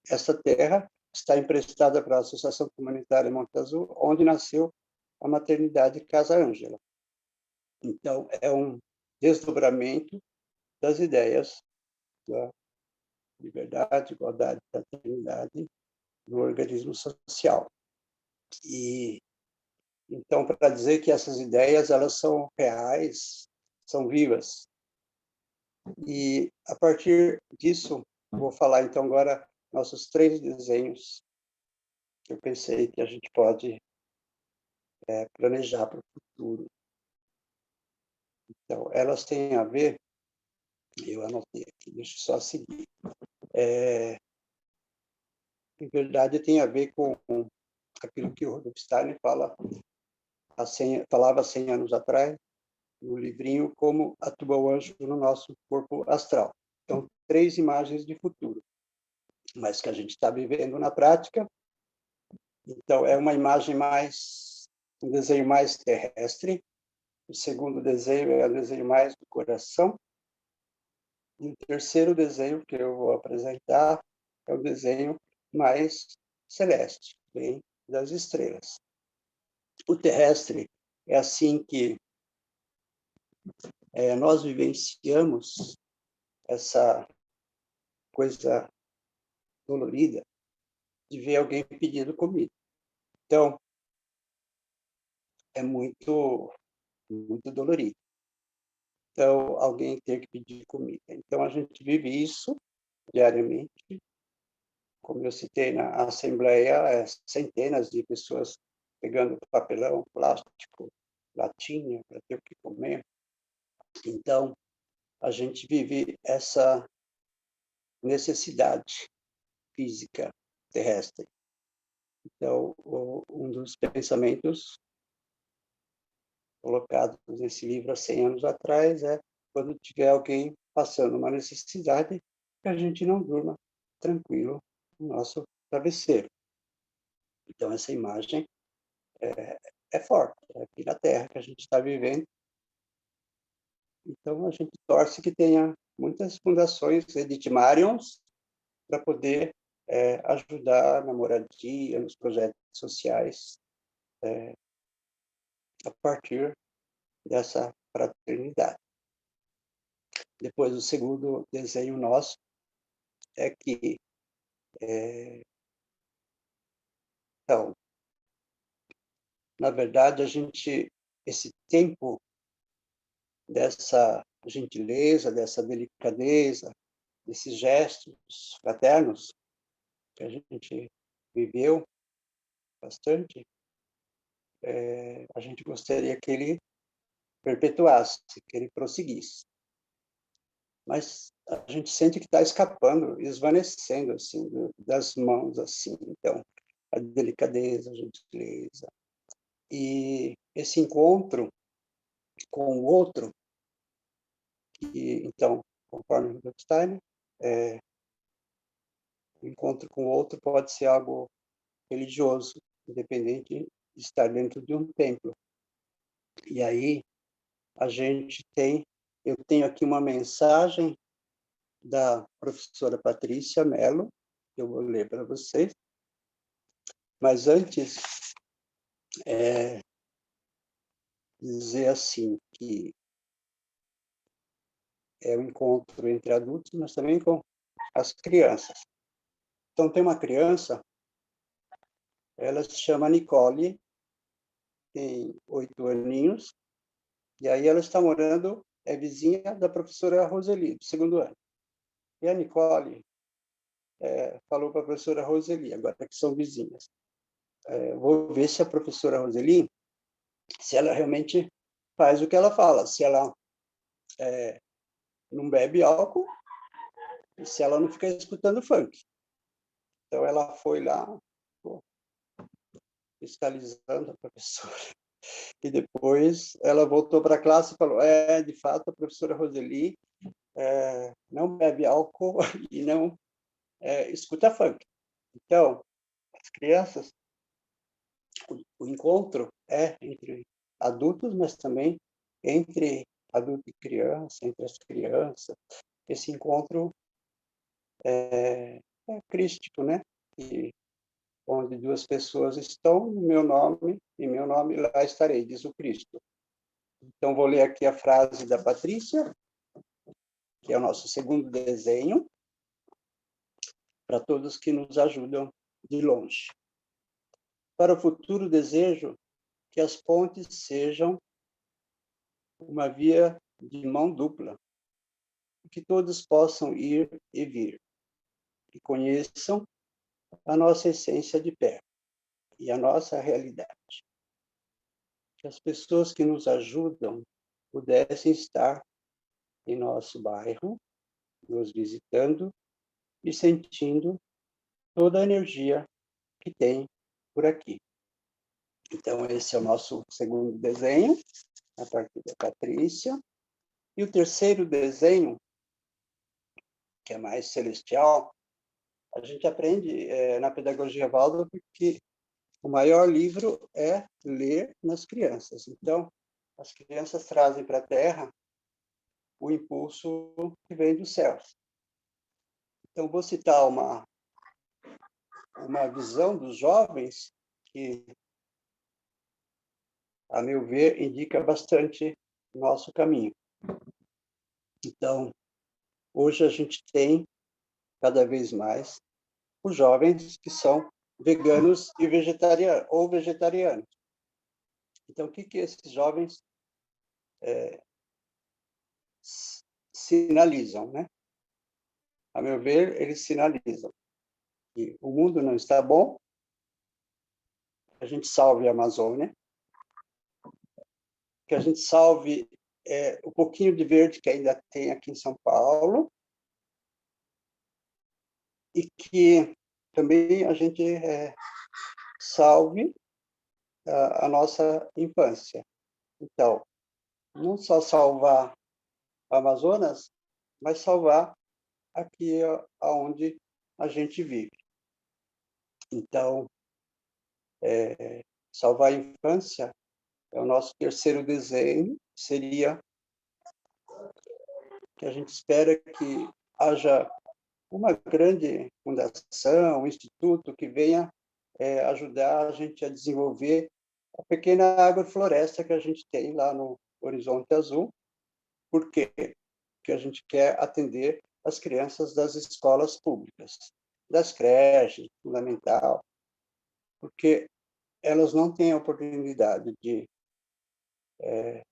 essa terra está emprestada para a Associação Comunitária Monte Azul, onde nasceu a maternidade Casa Ângela. Então, é um desdobramento das ideias da liberdade, igualdade, fraternidade no organismo social. E então, para dizer que essas ideias elas são reais, são vivas. E a partir disso, vou falar então agora nossos 3 desenhos que eu pensei que a gente pode planejar para o futuro. Então, elas têm a ver, eu anotei aqui, deixa eu só seguir. Em verdade, tem a ver com aquilo que o Rudolf Steiner falava 100 anos atrás, no livrinho Como Atua o Anjo no Nosso Corpo Astral. Então, 3 imagens de futuro, mas que a gente está vivendo na prática. Então, é uma imagem um desenho mais terrestre. O segundo desenho é um desenho mais do coração. E o terceiro desenho que eu vou apresentar é o desenho mais celeste, bem das estrelas. O terrestre é assim que nós vivenciamos essa coisa dolorida de ver alguém pedindo comida. Então, é muito, muito dolorido. Então, alguém ter que pedir comida. Então, a gente vive isso diariamente. Como eu citei na Assembleia, centenas de pessoas pegando papelão, plástico, latinha para ter o que comer. Então, a gente vive essa necessidade física terrestre. Então, um dos pensamentos colocados nesse livro há 100 anos atrás é: quando tiver alguém passando uma necessidade, que a gente não durma tranquilo no nosso travesseiro. Então, essa imagem é forte, é aqui na Terra que a gente está vivendo. Então, a gente torce que tenha muitas fundações Editmarions para poder ajudar na moradia, nos projetos sociais, a partir dessa fraternidade. Depois, o segundo desenho nosso é que, então, na verdade, esse tempo dessa gentileza, dessa delicadeza, desses gestos fraternos que a gente viveu bastante, a gente gostaria que ele perpetuasse, que ele prosseguisse. Mas a gente sente que está escapando, esvanecendo assim das mãos assim. Então, a delicadeza, a gentileza e esse encontro com o outro, que então, conforme o Rudolf Steiner, o encontro com o outro pode ser algo religioso, independente de estar dentro de um templo. E aí eu tenho aqui uma mensagem da professora Patrícia Mello, que eu vou ler para vocês. Mas antes, dizer assim, que é um encontro entre adultos, mas também com as crianças. Então, tem uma criança, ela se chama Nicole, tem 8 aninhos, e aí ela está morando, é vizinha da professora Roseli, do 2º ano. E a Nicole falou para a professora Roseli, agora que são vizinhas, vou ver se a professora Roseli, se ela realmente faz o que ela fala, se ela não bebe álcool e se ela não fica escutando funk. Então, ela foi lá, fiscalizando a professora. E depois ela voltou para a classe e falou: de fato, a professora Roseli não bebe álcool e não escuta funk. Então, as crianças, o encontro é entre adultos, mas também entre adulto e criança, entre as crianças. Esse encontro é crístico, né? E onde duas pessoas estão, no meu nome, em meu nome lá estarei, diz o Cristo. Então, vou ler aqui a frase da Patrícia, que é o nosso segundo desenho, para todos que nos ajudam de longe. Para o futuro, desejo que as pontes sejam uma via de mão dupla, que todos possam ir e vir, e conheçam a nossa essência de perto e a nossa realidade. Que as pessoas que nos ajudam pudessem estar em nosso bairro, nos visitando e sentindo toda a energia que tem por aqui. Então, esse é o nosso segundo desenho, a partir da Patrícia. E o terceiro desenho, que é mais celestial, a gente aprende na Pedagogia Waldorf que o maior livro é ler nas crianças. Então, as crianças trazem para a Terra o impulso que vem dos céus. Então, vou citar uma visão dos jovens que, a meu ver, indica bastante o nosso caminho. Então, hoje a gente tem, cada vez mais, os jovens que são veganos e vegetarianos. Então, o que esses jovens sinalizam, né? A meu ver, eles sinalizam que o mundo não está bom, que a gente salve a Amazônia, que a gente salve o pouquinho de verde que ainda tem aqui em São Paulo, e que também a gente salve a nossa infância. Então, não só salvar o Amazonas, mas salvar aqui onde a gente vive. Então, salvar a infância é o nosso terceiro desenho, seria que a gente espera que haja uma grande fundação, um instituto que venha ajudar a gente a desenvolver a pequena agrofloresta que a gente tem lá no Horizonte Azul. Por quê? Porque a gente quer atender as crianças das escolas públicas, das creches, fundamental, porque elas não têm a oportunidade de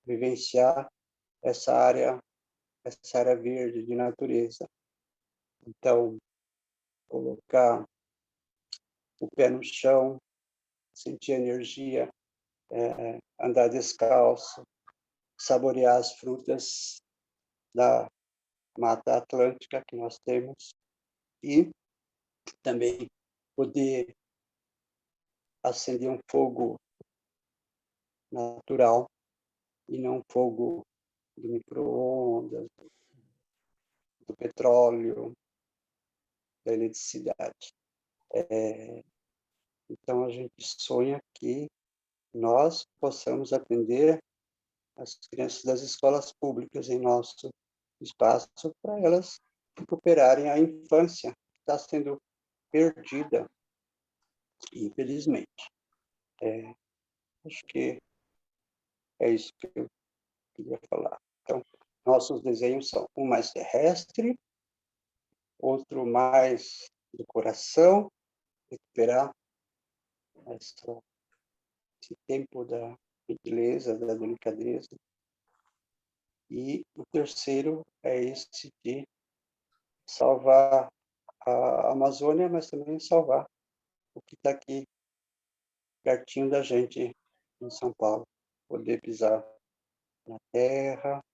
vivenciar essa área verde de natureza. Então, colocar o pé no chão, sentir a energia, andar descalço, saborear as frutas da Mata Atlântica que nós temos e também poder acender um fogo natural e não fogo do micro-ondas, do petróleo, da eletricidade. Então, a gente sonha que nós possamos atender as crianças das escolas públicas em nosso espaço para elas recuperarem a infância que está sendo perdida, infelizmente. Acho que é isso que eu queria falar. Então, nossos desenhos são um mais terrestre, outro mais do coração, recuperar esse tempo da gentileza, da delicadeza. E o terceiro é esse de salvar a Amazônia, mas também salvar o que está aqui pertinho da gente em São Paulo. Poder pisar na terra,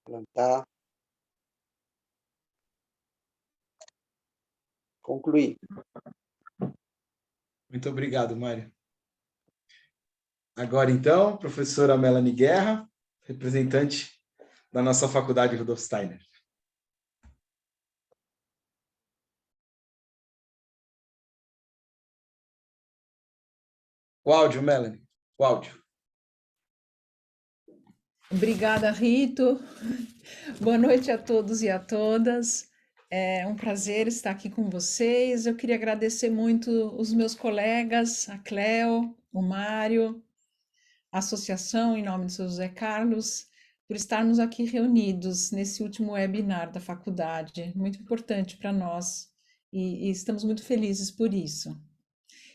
plantar. Concluir. Muito obrigado, Mário. Agora, então, professora Melanie Guerra, representante da nossa faculdade Rudolf Steiner. O áudio, Melanie. O áudio. Obrigada, Rito. Boa noite a todos e a todas. É um prazer estar aqui com vocês. Eu queria agradecer muito os meus colegas, a Cleo, o Mário, a associação em nome de São José Carlos, por estarmos aqui reunidos nesse último webinar da faculdade, muito importante para nós, e estamos muito felizes por isso.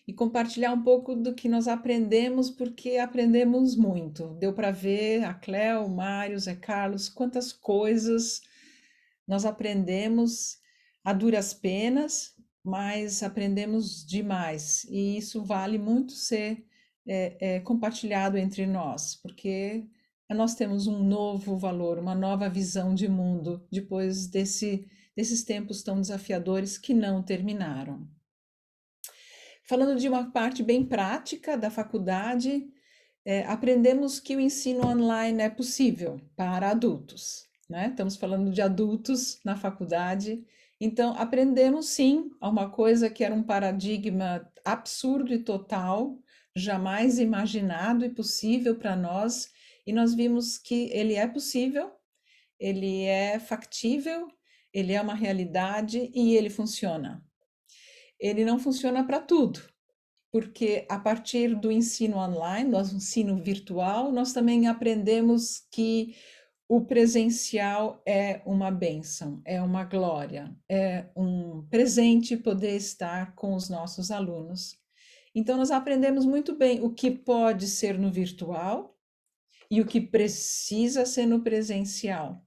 E compartilhar um pouco do que nós aprendemos, porque aprendemos muito. Deu para ver a Cleo, o Mário, o Zé Carlos, quantas coisas nós aprendemos a duras penas, mas aprendemos demais. E isso vale muito ser compartilhado entre nós, porque nós temos um novo valor, uma nova visão de mundo depois desses tempos tão desafiadores que não terminaram. Falando de uma parte bem prática da faculdade, aprendemos que o ensino online é possível para adultos, né? Estamos falando de adultos na faculdade, então aprendemos sim a uma coisa que era um paradigma absurdo e total, jamais imaginado e possível para nós, e nós vimos que ele é possível, ele é factível, ele é uma realidade e ele funciona. Ele não funciona para tudo, porque a partir do ensino online, do ensino virtual, nós também aprendemos que o presencial é uma bênção, é uma glória, é um presente poder estar com os nossos alunos. Então, nós aprendemos muito bem o que pode ser no virtual e o que precisa ser no presencial.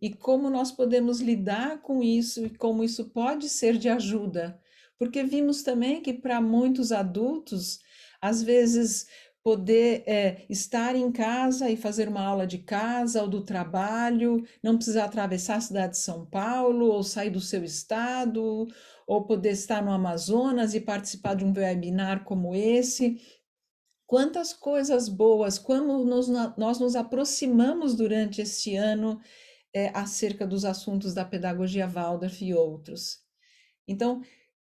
E como nós podemos lidar com isso e como isso pode ser de ajuda. Porque vimos também que para muitos adultos, às vezes, poder estar em casa e fazer uma aula de casa ou do trabalho, não precisar atravessar a cidade de São Paulo ou sair do seu estado, ou poder estar no Amazonas e participar de um webinar como esse. Quantas coisas boas, como nós nos aproximamos durante este ano acerca dos assuntos da pedagogia Waldorf e outros. Então,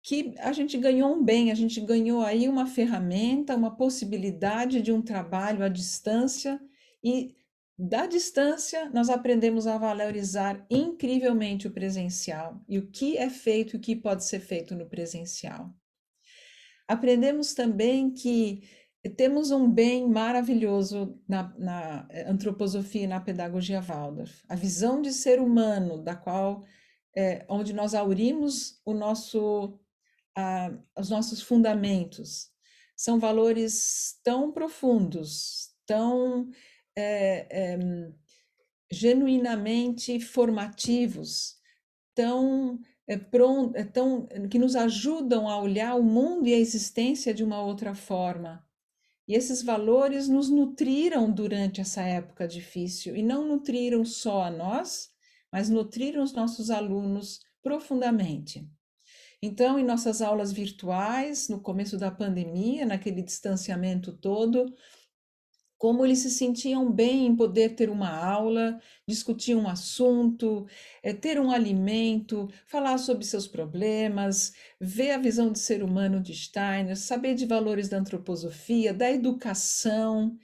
que a gente ganhou um bem, a gente ganhou aí uma ferramenta, uma possibilidade de um trabalho à distância, e da distância nós aprendemos a valorizar incrivelmente o presencial e o que é feito e o que pode ser feito no presencial. Aprendemos também que temos um bem maravilhoso na antroposofia e na pedagogia Waldorf, a visão de ser humano, da qual onde nós aurimos os nossos fundamentos. São valores tão profundos, tão genuinamente formativos, que nos ajudam a olhar o mundo e a existência de uma outra forma. E esses valores nos nutriram durante essa época difícil, e não nutriram só a nós, mas nutriram os nossos alunos profundamente. Então, em nossas aulas virtuais, no começo da pandemia, naquele distanciamento todo, como eles se sentiam bem em poder ter uma aula, discutir um assunto, ter um alimento, falar sobre seus problemas, ver a visão de ser humano de Steiner, saber de valores da antroposofia, da educação.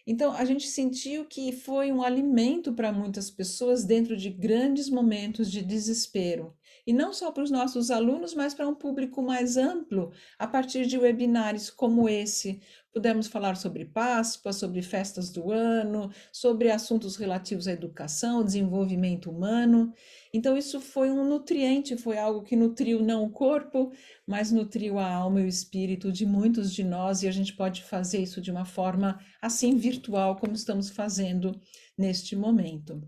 Então, a gente sentiu que foi um alimento para muitas pessoas dentro de grandes momentos de desespero. E não só para os nossos alunos, mas para um público mais amplo, a partir de webinários como esse. Pudemos falar sobre Páscoa, sobre festas do ano, sobre assuntos relativos à educação, desenvolvimento humano. Então, isso foi um nutriente, foi algo que nutriu não o corpo, mas nutriu a alma e o espírito de muitos de nós, e a gente pode fazer isso de uma forma assim virtual, como estamos fazendo neste momento.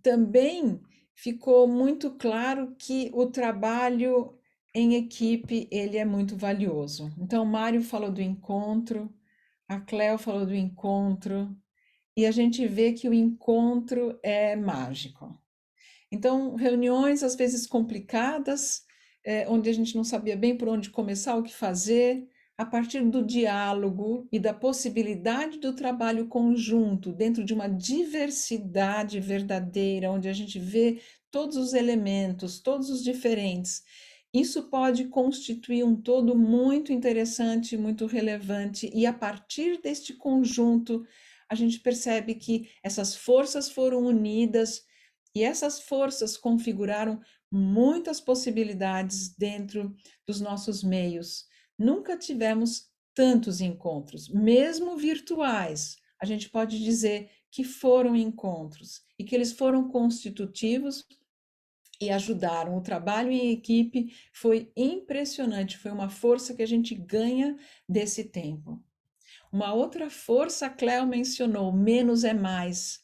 Também ficou muito claro que o trabalho em equipe, ele é muito valioso. Então, o Mário falou do encontro, a Cleo falou do encontro, e a gente vê que o encontro é mágico. Então, reuniões às vezes complicadas, onde a gente não sabia bem por onde começar, o que fazer, a partir do diálogo e da possibilidade do trabalho conjunto, dentro de uma diversidade verdadeira, onde a gente vê todos os elementos, todos os diferentes. Isso pode constituir um todo muito interessante, muito relevante, e a partir deste conjunto, a gente percebe que essas forças foram unidas E essas forças configuraram muitas possibilidades dentro dos nossos meios. Nunca tivemos tantos encontros, mesmo virtuais. A gente pode dizer que foram encontros e que eles foram constitutivos e ajudaram. O trabalho em equipe foi impressionante, foi uma força que a gente ganha desse tempo. Uma outra força, a Cleo mencionou, menos é mais.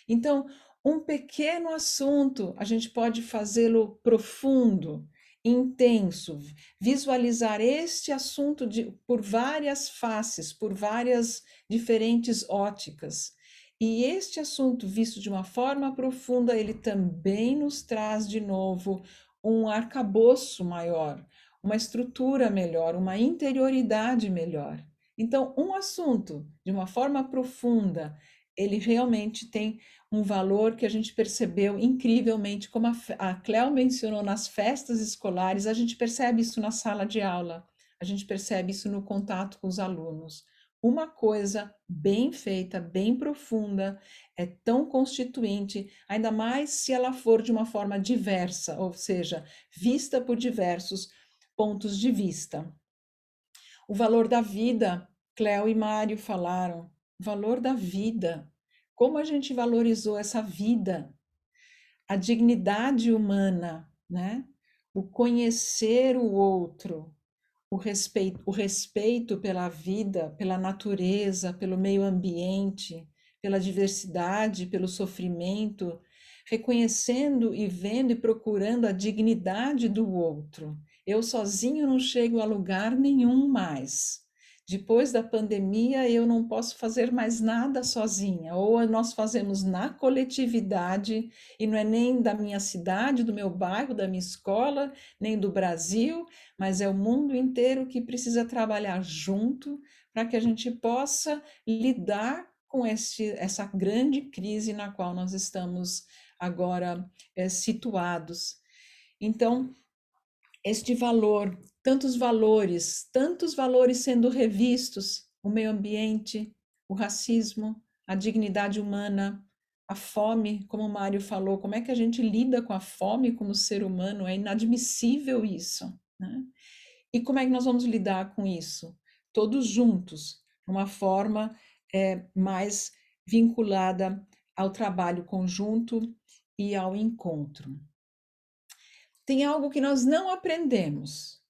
Então, um pequeno assunto, a gente pode fazê-lo profundo, intenso, visualizar este assunto por várias faces, por várias diferentes óticas. E este assunto, visto de uma forma profunda, ele também nos traz de novo um arcabouço maior, uma estrutura melhor, uma interioridade melhor. Então, um assunto, de uma forma profunda, ele realmente tem um valor que a gente percebeu incrivelmente, como a Cleo mencionou nas festas escolares, a gente percebe isso na sala de aula, a gente percebe isso no contato com os alunos. Uma coisa bem feita, bem profunda, é tão constituinte, ainda mais se ela for de uma forma diversa, ou seja, vista por diversos pontos de vista. O valor da vida, Cleo e Mário falaram, o valor da vida. Como a gente valorizou essa vida, a dignidade humana, né? O conhecer o outro, o respeito pela vida, pela natureza, pelo meio ambiente, pela diversidade, pelo sofrimento, reconhecendo e vendo e procurando a dignidade do outro. Eu sozinho não chego a lugar nenhum mais. Depois da pandemia, eu não posso fazer mais nada sozinha, ou nós fazemos na coletividade, e não é nem da minha cidade, do meu bairro, da minha escola, nem do Brasil, mas é o mundo inteiro que precisa trabalhar junto para que a gente possa lidar com essa grande crise na qual nós estamos agora situados. Então, este valor, tantos valores sendo revistos, o meio ambiente, o racismo, a dignidade humana, a fome, como o Mário falou, como é que a gente lida com a fome como ser humano? É inadmissível isso, né? E como é que nós vamos lidar com isso? Todos juntos, uma forma mais vinculada ao trabalho conjunto e ao encontro. Tem algo que nós não aprendemos,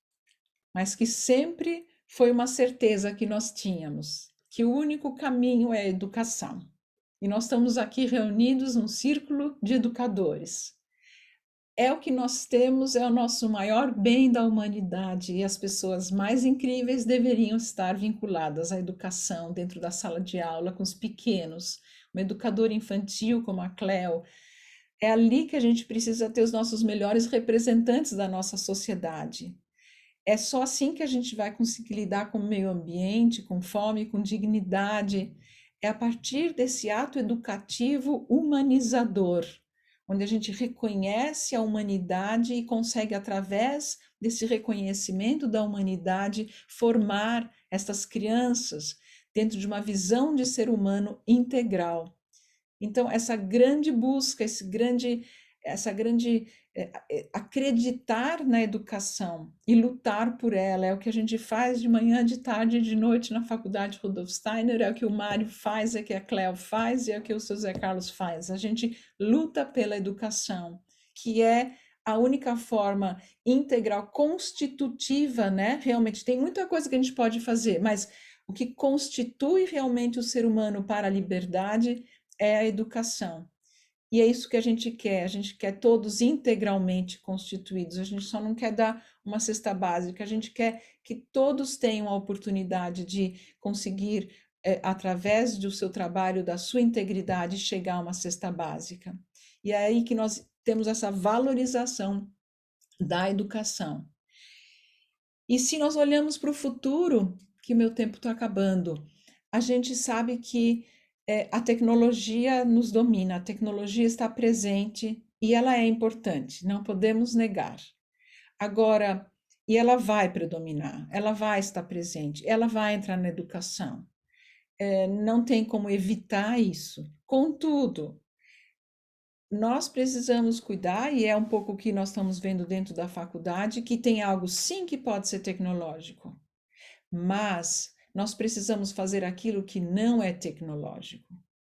mas que sempre foi uma certeza que nós tínhamos, que o único caminho é a educação. E nós estamos aqui reunidos num círculo de educadores. É o que nós temos, é o nosso maior bem da humanidade, e as pessoas mais incríveis deveriam estar vinculadas à educação dentro da sala de aula com os pequenos. Uma educadora infantil como a Cleo, é ali que a gente precisa ter os nossos melhores representantes da nossa sociedade. É só assim que a gente vai conseguir lidar com o meio ambiente, com fome, com dignidade. É a partir desse ato educativo humanizador, onde a gente reconhece a humanidade e consegue, através desse reconhecimento da humanidade, formar essas crianças dentro de uma visão de ser humano integral. Então, essa grande busca, essa grande acreditar na educação e lutar por ela, é o que a gente faz de manhã, de tarde e de noite na Faculdade Rudolf Steiner, é o que o Mário faz, é o que a Cleo faz e é o que o seu Zé Carlos faz. A gente luta pela educação, que é a única forma integral, constitutiva, né? Realmente tem muita coisa que a gente pode fazer, mas o que constitui realmente o ser humano para a liberdade é a educação. E é isso que a gente quer todos integralmente constituídos, a gente só não quer dar uma cesta básica, a gente quer que todos tenham a oportunidade de conseguir, através do seu trabalho, da sua integridade, chegar a uma cesta básica. E é aí que nós temos essa valorização da educação. E se nós olhamos para o futuro, que meu tempo está acabando, a gente sabe que a tecnologia nos domina, a tecnologia está presente e ela é importante, não podemos negar. Agora, e ela vai predominar, ela vai estar presente, ela vai entrar na educação. Não tem como evitar isso. Contudo, nós precisamos cuidar, e é um pouco o que nós estamos vendo dentro da faculdade, que tem algo sim que pode ser tecnológico, mas nós precisamos fazer aquilo que não é tecnológico,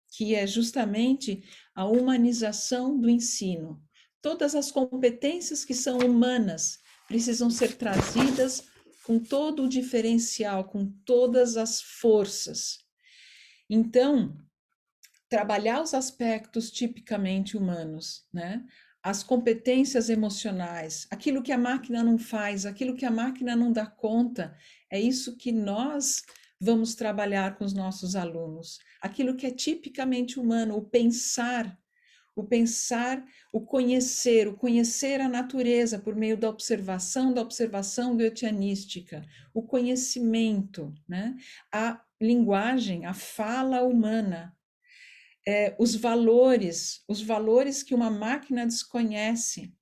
que é justamente a humanização do ensino. Todas as competências que são humanas precisam ser trazidas com todo o diferencial, com todas as forças. Então, trabalhar os aspectos tipicamente humanos, né? As competências emocionais, aquilo que a máquina não faz, aquilo que a máquina não dá conta, é isso que nós vamos trabalhar com os nossos alunos. Aquilo que é tipicamente humano, o pensar, o conhecer a natureza por meio da observação goetheanística, o conhecimento, né? A linguagem, a fala humana, os valores que uma máquina desconhece.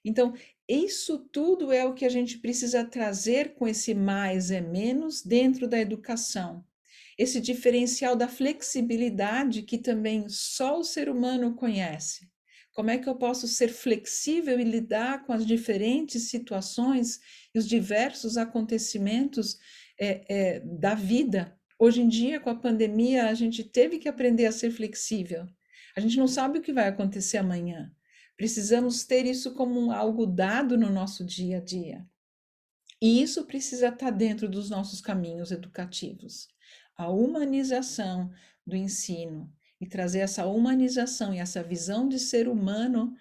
Então, isso tudo é o que a gente precisa trazer com esse mais é menos dentro da educação. Esse diferencial da flexibilidade que também só o ser humano conhece. Como é que eu posso ser flexível e lidar com as diferentes situações e os diversos acontecimentos da vida? Hoje em dia, com a pandemia, a gente teve que aprender a ser flexível. A gente não sabe o que vai acontecer amanhã. Precisamos ter isso como algo dado no nosso dia a dia. E isso precisa estar dentro dos nossos caminhos educativos. A humanização do ensino e trazer essa humanização e essa visão de ser humano,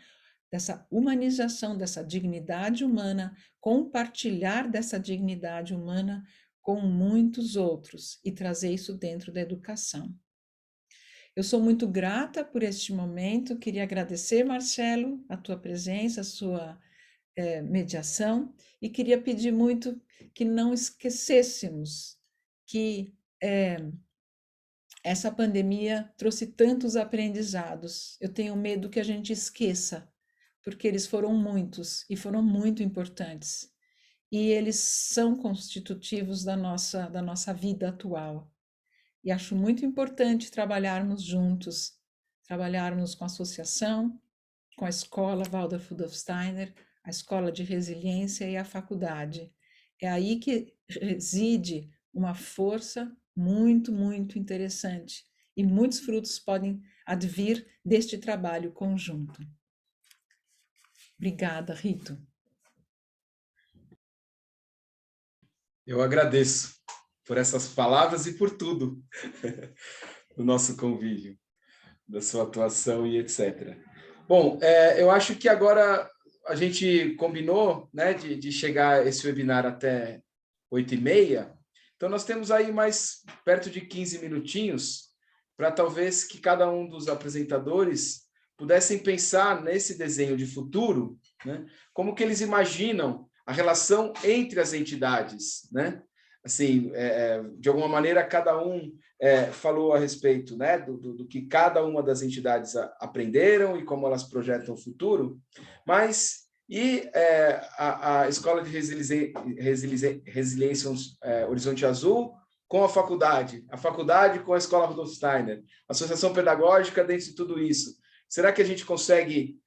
dessa humanização, dessa dignidade humana, compartilhar dessa dignidade humana com muitos outros e trazer isso dentro da educação. Eu sou muito grata por este momento, queria agradecer, Marcelo, a tua presença, a sua mediação, e queria pedir muito que não esquecêssemos que essa pandemia trouxe tantos aprendizados. Eu tenho medo que a gente esqueça, porque eles foram muitos e foram muito importantes. E eles são constitutivos da nossa vida atual. E acho muito importante trabalharmos juntos, trabalharmos com a associação, com a escola Waldorf Steiner, a escola de resiliência e a faculdade. É aí que reside uma força muito, muito interessante. E muitos frutos podem advir deste trabalho conjunto. Obrigada, Rito. Eu agradeço por essas palavras e por tudo do nosso convívio, da sua atuação e etc. Bom, eu acho que agora a gente combinou, né, de chegar esse webinar até 8h30, então nós temos aí mais perto de 15 minutinhos para talvez que cada um dos apresentadores pudessem pensar nesse desenho de futuro, né, como que eles imaginam a relação entre as entidades, né? Assim, de alguma maneira, cada um falou a respeito, né, do que cada uma das entidades aprenderam e como elas projetam o futuro, mas a Escola de Resiliência Horizonte Azul com a faculdade com a Escola Rudolf Steiner, a associação pedagógica dentro de tudo isso. Será que a gente consegue,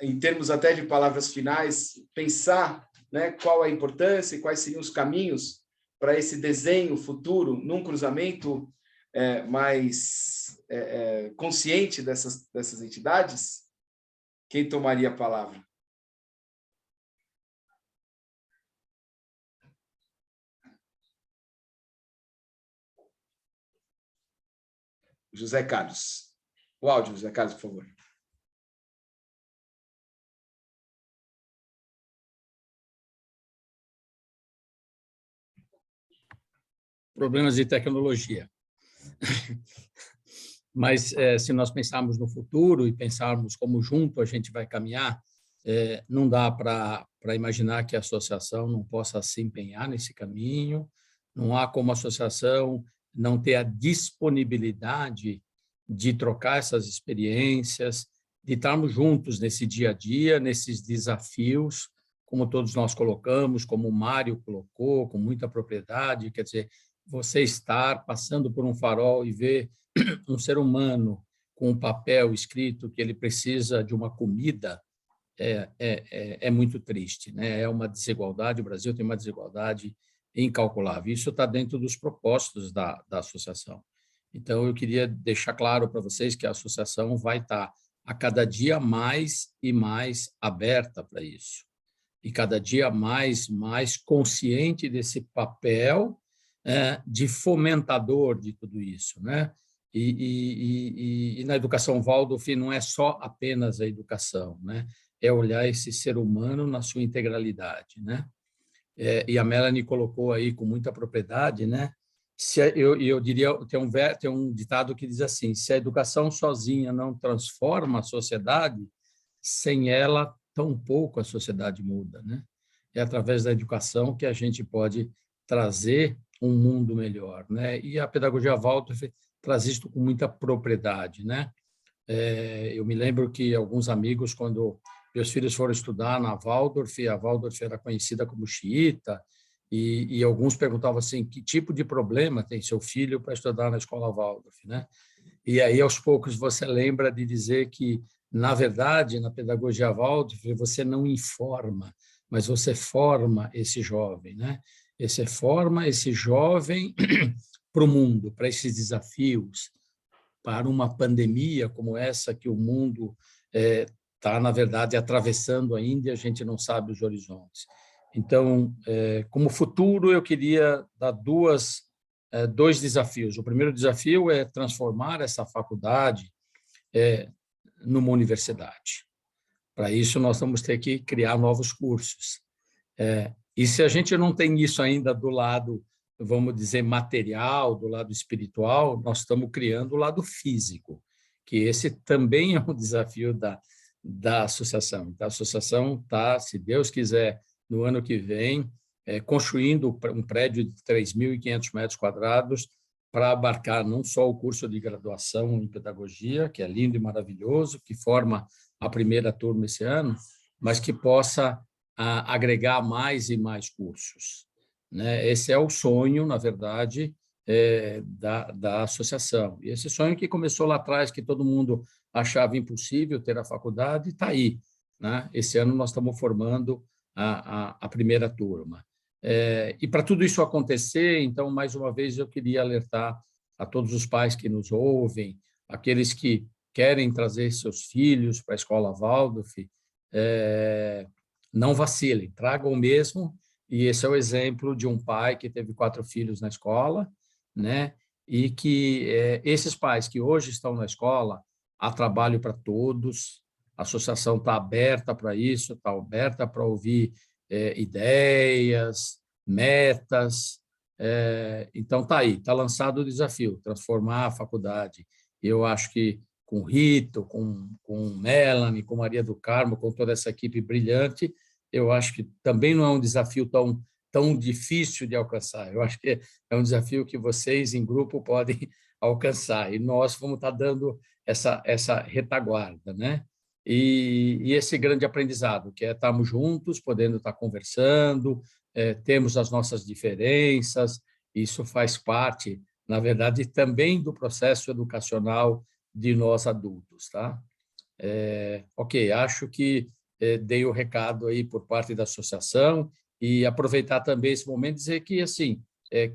em termos até de palavras finais, pensar, né, qual a importância e quais seriam os caminhos para esse desenho futuro, num cruzamento mais consciente dessas entidades? Quem tomaria a palavra? José Carlos. O áudio, José Carlos, por favor. Problemas de tecnologia. Mas, se nós pensarmos no futuro e pensarmos como junto a gente vai caminhar, não dá para imaginar que a associação não possa se empenhar nesse caminho, não há como a associação não ter a disponibilidade de trocar essas experiências, de estarmos juntos nesse dia a dia, nesses desafios, como todos nós colocamos, como o Mário colocou, com muita propriedade, quer dizer, você estar passando por um farol e ver um ser humano com um papel escrito que ele precisa de uma comida, é muito triste, né? É uma desigualdade, o Brasil tem uma desigualdade incalculável. Isso está dentro dos propósitos da associação. Então, eu queria deixar claro para vocês que a associação vai estar a cada dia mais e mais aberta para isso, e cada dia mais consciente desse papel de fomentador de tudo isso, né? E na educação Waldorf não é só apenas a educação, né? É olhar esse ser humano na sua integralidade, né? E a Melanie colocou aí com muita propriedade, né? Eu diria, tem um ditado que diz assim: se a educação sozinha não transforma a sociedade, sem ela, tampouco a sociedade muda, né? É através da educação que a gente pode trazer um mundo melhor, né? E a pedagogia Waldorf traz isso com muita propriedade, né? Eu me lembro que alguns amigos, quando meus filhos foram estudar na Waldorf, a Waldorf era conhecida como xiita, e alguns perguntavam assim: que tipo de problema tem seu filho para estudar na escola Waldorf, né? E aí, aos poucos, você lembra de dizer que, na verdade, na pedagogia Waldorf, você não informa, mas você forma esse jovem, né? Você forma esse jovem para o mundo, para esses desafios, para uma pandemia como essa que o mundo está, na verdade, atravessando ainda e a gente não sabe os horizontes. Então, como futuro, eu queria dar dois desafios. O primeiro desafio é transformar essa faculdade numa universidade. Para isso, nós vamos ter que criar novos cursos. E se a gente não tem isso ainda do lado, vamos dizer, material, do lado espiritual, nós estamos criando o lado físico, que esse também é um desafio da associação. Então, a associação está, se Deus quiser, no ano que vem, construindo um prédio de 3.500 metros quadrados para abarcar não só o curso de graduação em pedagogia, que é lindo e maravilhoso, que forma a primeira turma esse ano, mas que possa agregar mais e mais cursos, né? Esse é o sonho, na verdade, da associação. E esse sonho que começou lá atrás, que todo mundo achava impossível ter a faculdade, está aí, né? Esse ano nós estamos formando a primeira turma. E para tudo isso acontecer, então, mais uma vez, eu queria alertar a todos os pais que nos ouvem, aqueles que querem trazer seus filhos para a escola Waldorf, não vacilem, tragam mesmo. E esse é o exemplo de um pai que teve 4 filhos na escola, né? E que esses pais que hoje estão na escola, há trabalho para todos, a associação está aberta para isso, está aberta para ouvir ideias, metas. Então, está aí, está lançado o desafio, transformar a faculdade. Eu acho que com o Rito, com Melanie, com Maria do Carmo, com toda essa equipe brilhante, eu acho que também não é um desafio tão difícil de alcançar. Eu acho que é um desafio que vocês, em grupo, podem alcançar. E nós vamos estar dando essa retaguarda, né? E esse grande aprendizado, que é estarmos juntos, podendo estar conversando, temos as nossas diferenças, isso faz parte, na verdade, também do processo educacional de nós adultos, tá? Ok, acho que dei o recado aí por parte da associação e aproveitar também esse momento e dizer que, assim,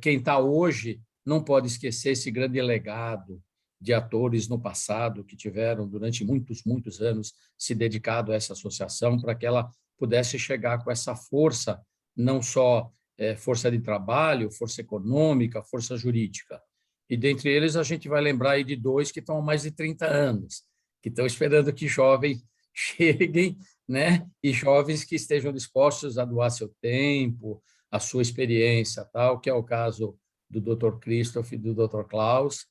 quem está hoje não pode esquecer esse grande legado de atores no passado que tiveram, durante muitos anos, se dedicado a essa associação para que ela pudesse chegar com essa força, não só força de trabalho, força econômica, força jurídica. E, dentre eles, a gente vai lembrar aí de 2 que estão há mais de 30 anos, que estão esperando que jovens cheguem, né? E jovens que estejam dispostos a doar seu tempo, a sua experiência, tal, que é o caso do Dr. Christoph e do Dr. Klaus,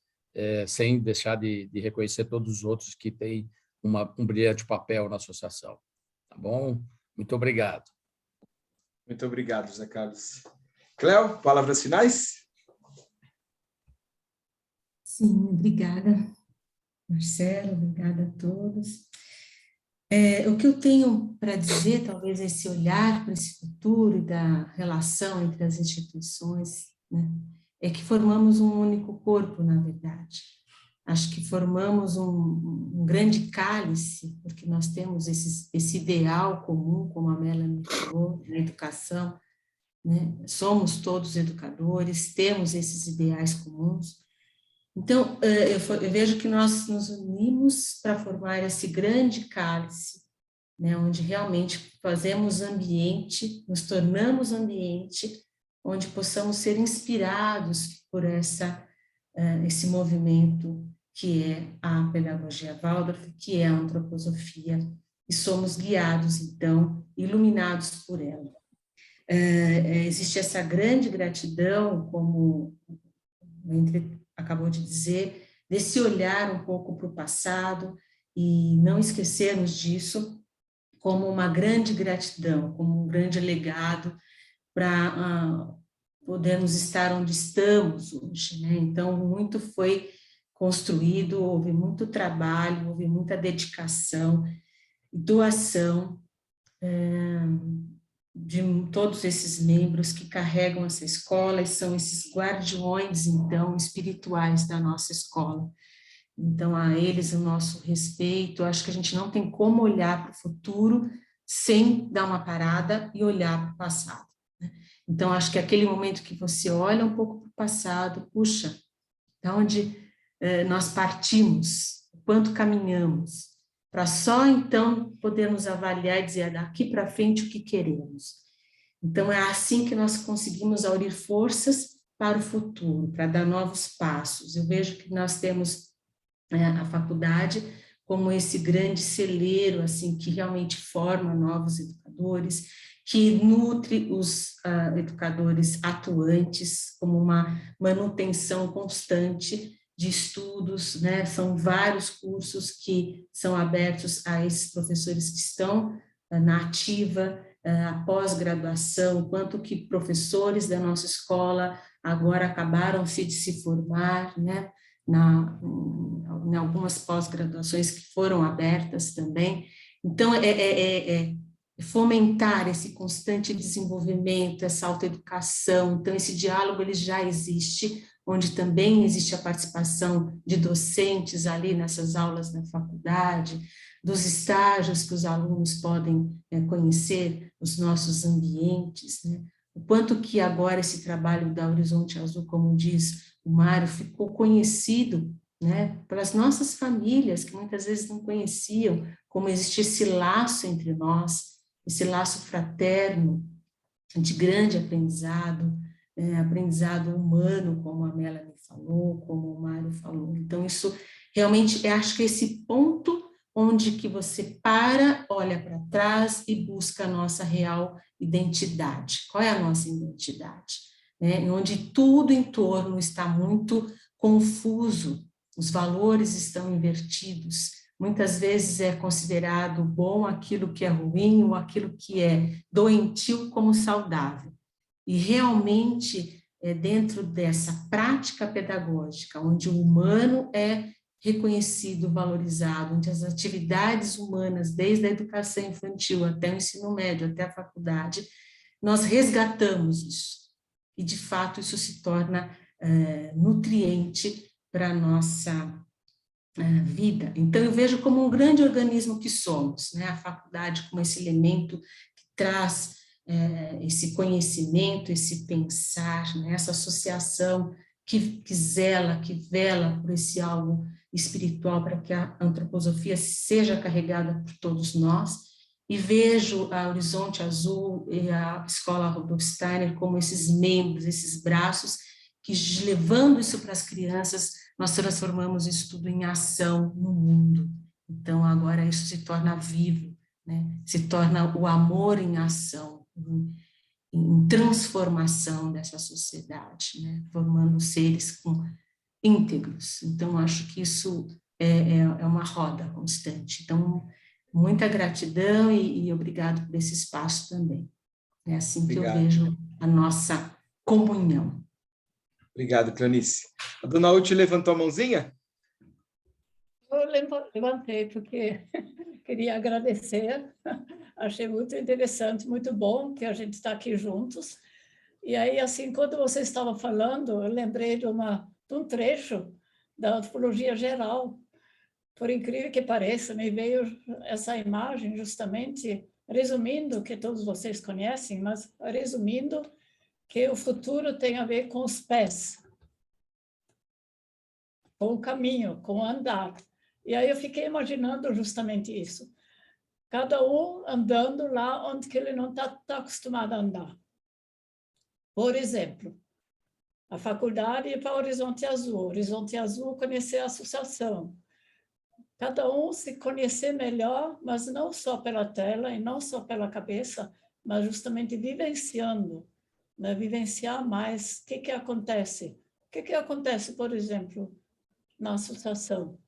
sem deixar de reconhecer todos os outros que têm um brilhante papel na associação. Tá bom? Muito obrigado. Muito obrigado, José Carlos. Cléo, palavras finais? Sim, obrigada, Marcelo, obrigada a todos. O que eu tenho para dizer, talvez, esse olhar para esse futuro e da relação entre as instituições, né, é que formamos um único corpo, na verdade. acho que formamos um grande cálice, porque nós temos esse ideal comum, como a Melanie falou, na educação, né? Somos todos educadores, temos esses ideais comuns. Então, eu vejo que nós nos unimos para formar esse grande cálice, né? Onde realmente fazemos ambiente, nos tornamos ambiente, onde possamos ser inspirados por esse movimento que é a pedagogia Waldorf, que é a antroposofia, e somos guiados, então, iluminados por ela. Existe essa grande gratidão, como o Hendrik acabou de dizer, desse olhar um pouco para o passado e não esquecermos disso como uma grande gratidão, como um grande legado para podermos estar onde estamos hoje, né? Então, muito foi construído, houve muito trabalho, houve muita dedicação, doação de todos esses membros que carregam essa escola e são esses guardiões, então, espirituais da nossa escola. Então, a eles o nosso respeito. Acho que a gente não tem como olhar para o futuro sem dar uma parada e olhar para o passado. Então, acho que aquele momento que você olha um pouco para o passado, puxa, de onde nós partimos, quanto caminhamos, para só então podermos avaliar e dizer daqui para frente o que queremos. Então, é assim que nós conseguimos aurir forças para o futuro, para dar novos passos. Eu vejo que nós temos a faculdade como esse grande celeiro, assim, que realmente forma novos educadores, que nutre os educadores atuantes, como uma manutenção constante de estudos, né? São vários cursos que são abertos a esses professores que estão na ativa, a pós-graduação, quanto que professores da nossa escola agora acabaram-se de se formar, né? Em algumas pós-graduações que foram abertas também. Então, fomentar esse constante desenvolvimento, essa autoeducação. Então, esse diálogo ele já existe, onde também existe a participação de docentes ali nessas aulas da faculdade, dos estágios que os alunos podem conhecer os nossos ambientes, né? O quanto que agora esse trabalho da Horizonte Azul, como diz o Mário, ficou conhecido, né, pelas nossas famílias, que muitas vezes não conheciam, como existe esse laço entre nós, esse laço fraterno, de grande aprendizado, aprendizado humano, como a Melanie falou, como o Mário falou. Então, isso realmente, eu acho que esse ponto onde que você para, olha para trás e busca a nossa real identidade. Qual é a nossa identidade? Onde tudo em torno está muito confuso, os valores estão invertidos, muitas vezes é considerado bom aquilo que é ruim ou aquilo que é doentio como saudável. E realmente, dentro dessa prática pedagógica, onde o humano é reconhecido, valorizado, onde as atividades humanas, desde a educação infantil até o ensino médio, até a faculdade, nós resgatamos isso. E, de fato, isso se torna nutriente para a nossa vida. Então, eu vejo como um grande organismo que somos, né? A faculdade como esse elemento que traz esse conhecimento, esse pensar, né? Essa associação que zela, que vela por esse algo espiritual, para que a antroposofia seja carregada por todos nós, e vejo a Horizonte Azul e a Escola Rudolf Steiner como esses membros, esses braços, que levando isso para as crianças, nós transformamos isso tudo em ação no mundo. Então, agora isso se torna vivo, né? Se torna o amor em ação, em transformação dessa sociedade, né? Formando seres íntegros. Então, acho que isso é uma roda constante. Então, muita gratidão e obrigado por esse espaço também. É assim que eu vejo a nossa comunhão. Obrigado, Cleonice. A dona Uti levantou a mãozinha? Eu levantei porque queria agradecer. Achei muito interessante, muito bom que a gente está aqui juntos. E aí, assim, quando você estava falando, eu lembrei de um trecho da antropologia geral. Por incrível que pareça, me veio essa imagem justamente, resumindo, que todos vocês conhecem, mas resumindo, que o futuro tem a ver com os pés, com o caminho, com o andar. E aí eu fiquei imaginando justamente isso. Cada um andando lá onde que ele não está acostumado a andar. Por exemplo, a faculdade ir para Horizonte Azul. Horizonte Azul, conhecer a associação. Cada um se conhecer melhor, mas não só pela tela e não só pela cabeça, mas justamente vivenciando, né? Vivenciar mais o que acontece. O que acontece, por exemplo, na associação?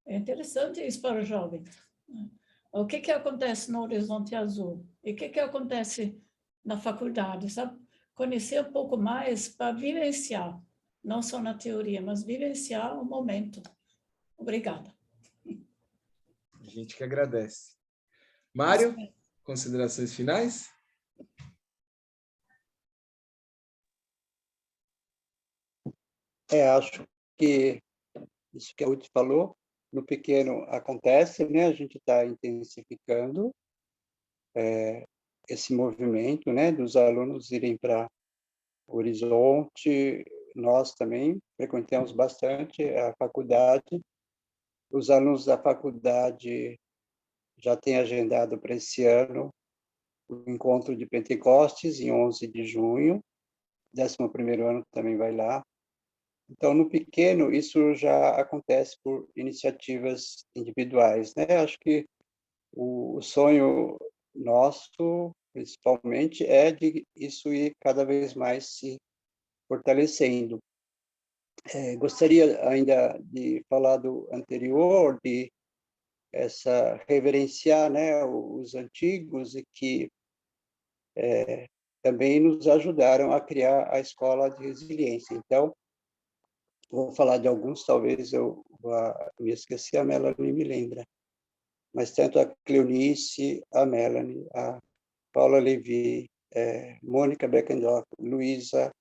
É interessante isso para os jovens, né? O que acontece no Horizonte Azul? E o que acontece na faculdade, sabe? Conhecer um pouco mais para vivenciar, não só na teoria, mas vivenciar o momento. Obrigada. A gente que agradece. Mário, considerações finais? Acho que isso que a Ruth falou, no pequeno acontece, né? A gente está intensificando esse movimento, né? Dos alunos irem para Horizonte. Nós também frequentamos bastante a faculdade. Os alunos da faculdade já têm agendado para esse ano o encontro de Pentecostes, em 11 de junho. 11º ano também vai lá. Então, no pequeno, isso já acontece por iniciativas individuais, né? Acho que o sonho nosso, principalmente, é de isso ir cada vez mais se fortalecendo. Gostaria ainda de falar do anterior, de reverenciar, né, os antigos e que também nos ajudaram a criar a escola de resiliência. Então, vou falar de alguns, talvez eu me esqueci, a Melanie me lembra. Mas tanto a Cleonice, a Melanie, a Paula Levi, Mônica Beckendorf, Luísa,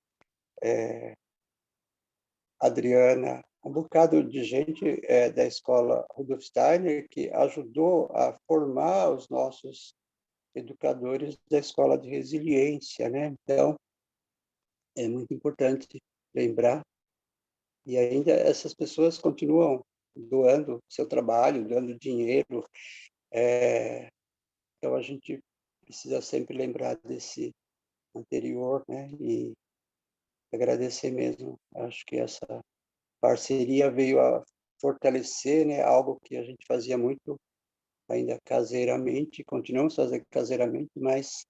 Adriana, um bocado de gente da escola Rudolf Steiner que ajudou a formar os nossos educadores da escola de resiliência, né? Então, é muito importante lembrar. E ainda essas pessoas continuam doando seu trabalho, doando dinheiro. Então, a gente precisa sempre lembrar desse anterior, né? E agradecer mesmo. Acho que essa parceria veio a fortalecer, né? Algo que a gente fazia muito ainda caseiramente, continuamos fazendo caseiramente, mas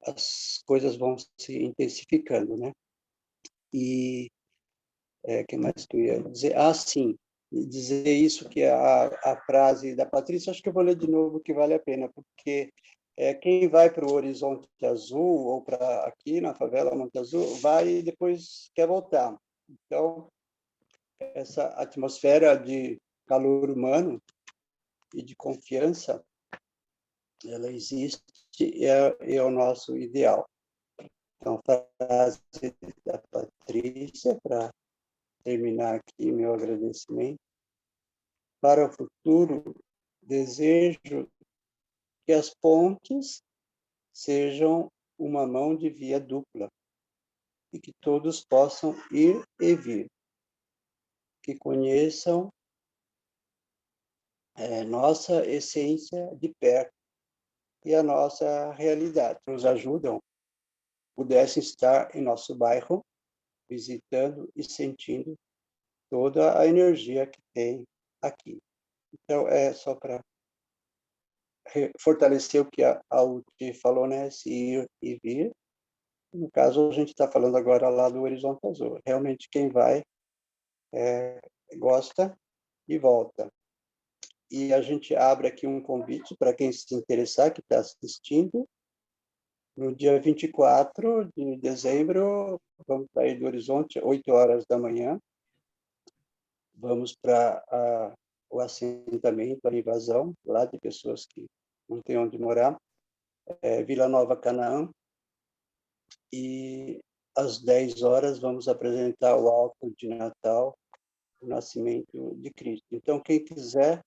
as coisas vão se intensificando, né? E que mais que eu ia dizer? Sim, dizer isso que a frase da Patrícia, acho que eu vou ler de novo, que vale a pena, porque quem vai para o Horizonte Azul ou para aqui na favela Monte Azul vai e depois quer voltar. Então, essa atmosfera de calor humano e de confiança, ela existe e é o nosso ideal. Então, a frase da Patrícia, para terminar aqui meu agradecimento. Para o futuro, desejo que as pontes sejam uma mão de via dupla e que todos possam ir e vir, que conheçam nossa essência de perto e a nossa realidade, nos ajudam, pudessem estar em nosso bairro, visitando e sentindo toda a energia que tem aqui. Então, é só para fortalecer o que a Uti falou, né? Se ir e vir. No caso, a gente está falando agora lá do Horizonte Azul. Realmente, quem vai gosta e volta. E a gente abre aqui um convite para quem se interessar, que está assistindo. No dia 24 de dezembro, vamos sair do Horizonte, 8 horas da manhã. Vamos para o assentamento, a invasão, lá de pessoas que não têm onde morar, Vila Nova Canaã. E às 10 horas, vamos apresentar o alto de Natal, o nascimento de Cristo. Então, quem quiser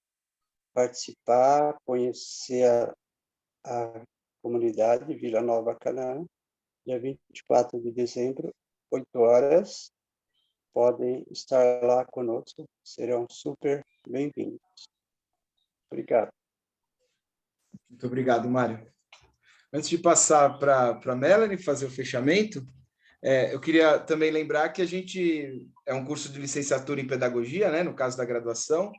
participar, conhecer a comunidade Vila Nova Canaã, dia 24 de dezembro, 8 horas, podem estar lá conosco, serão super bem-vindos. Obrigado. Muito obrigado, Mário. Antes de passar para a Melanie fazer o fechamento, eu queria também lembrar que a gente é um curso de licenciatura em pedagogia, né, no caso da graduação,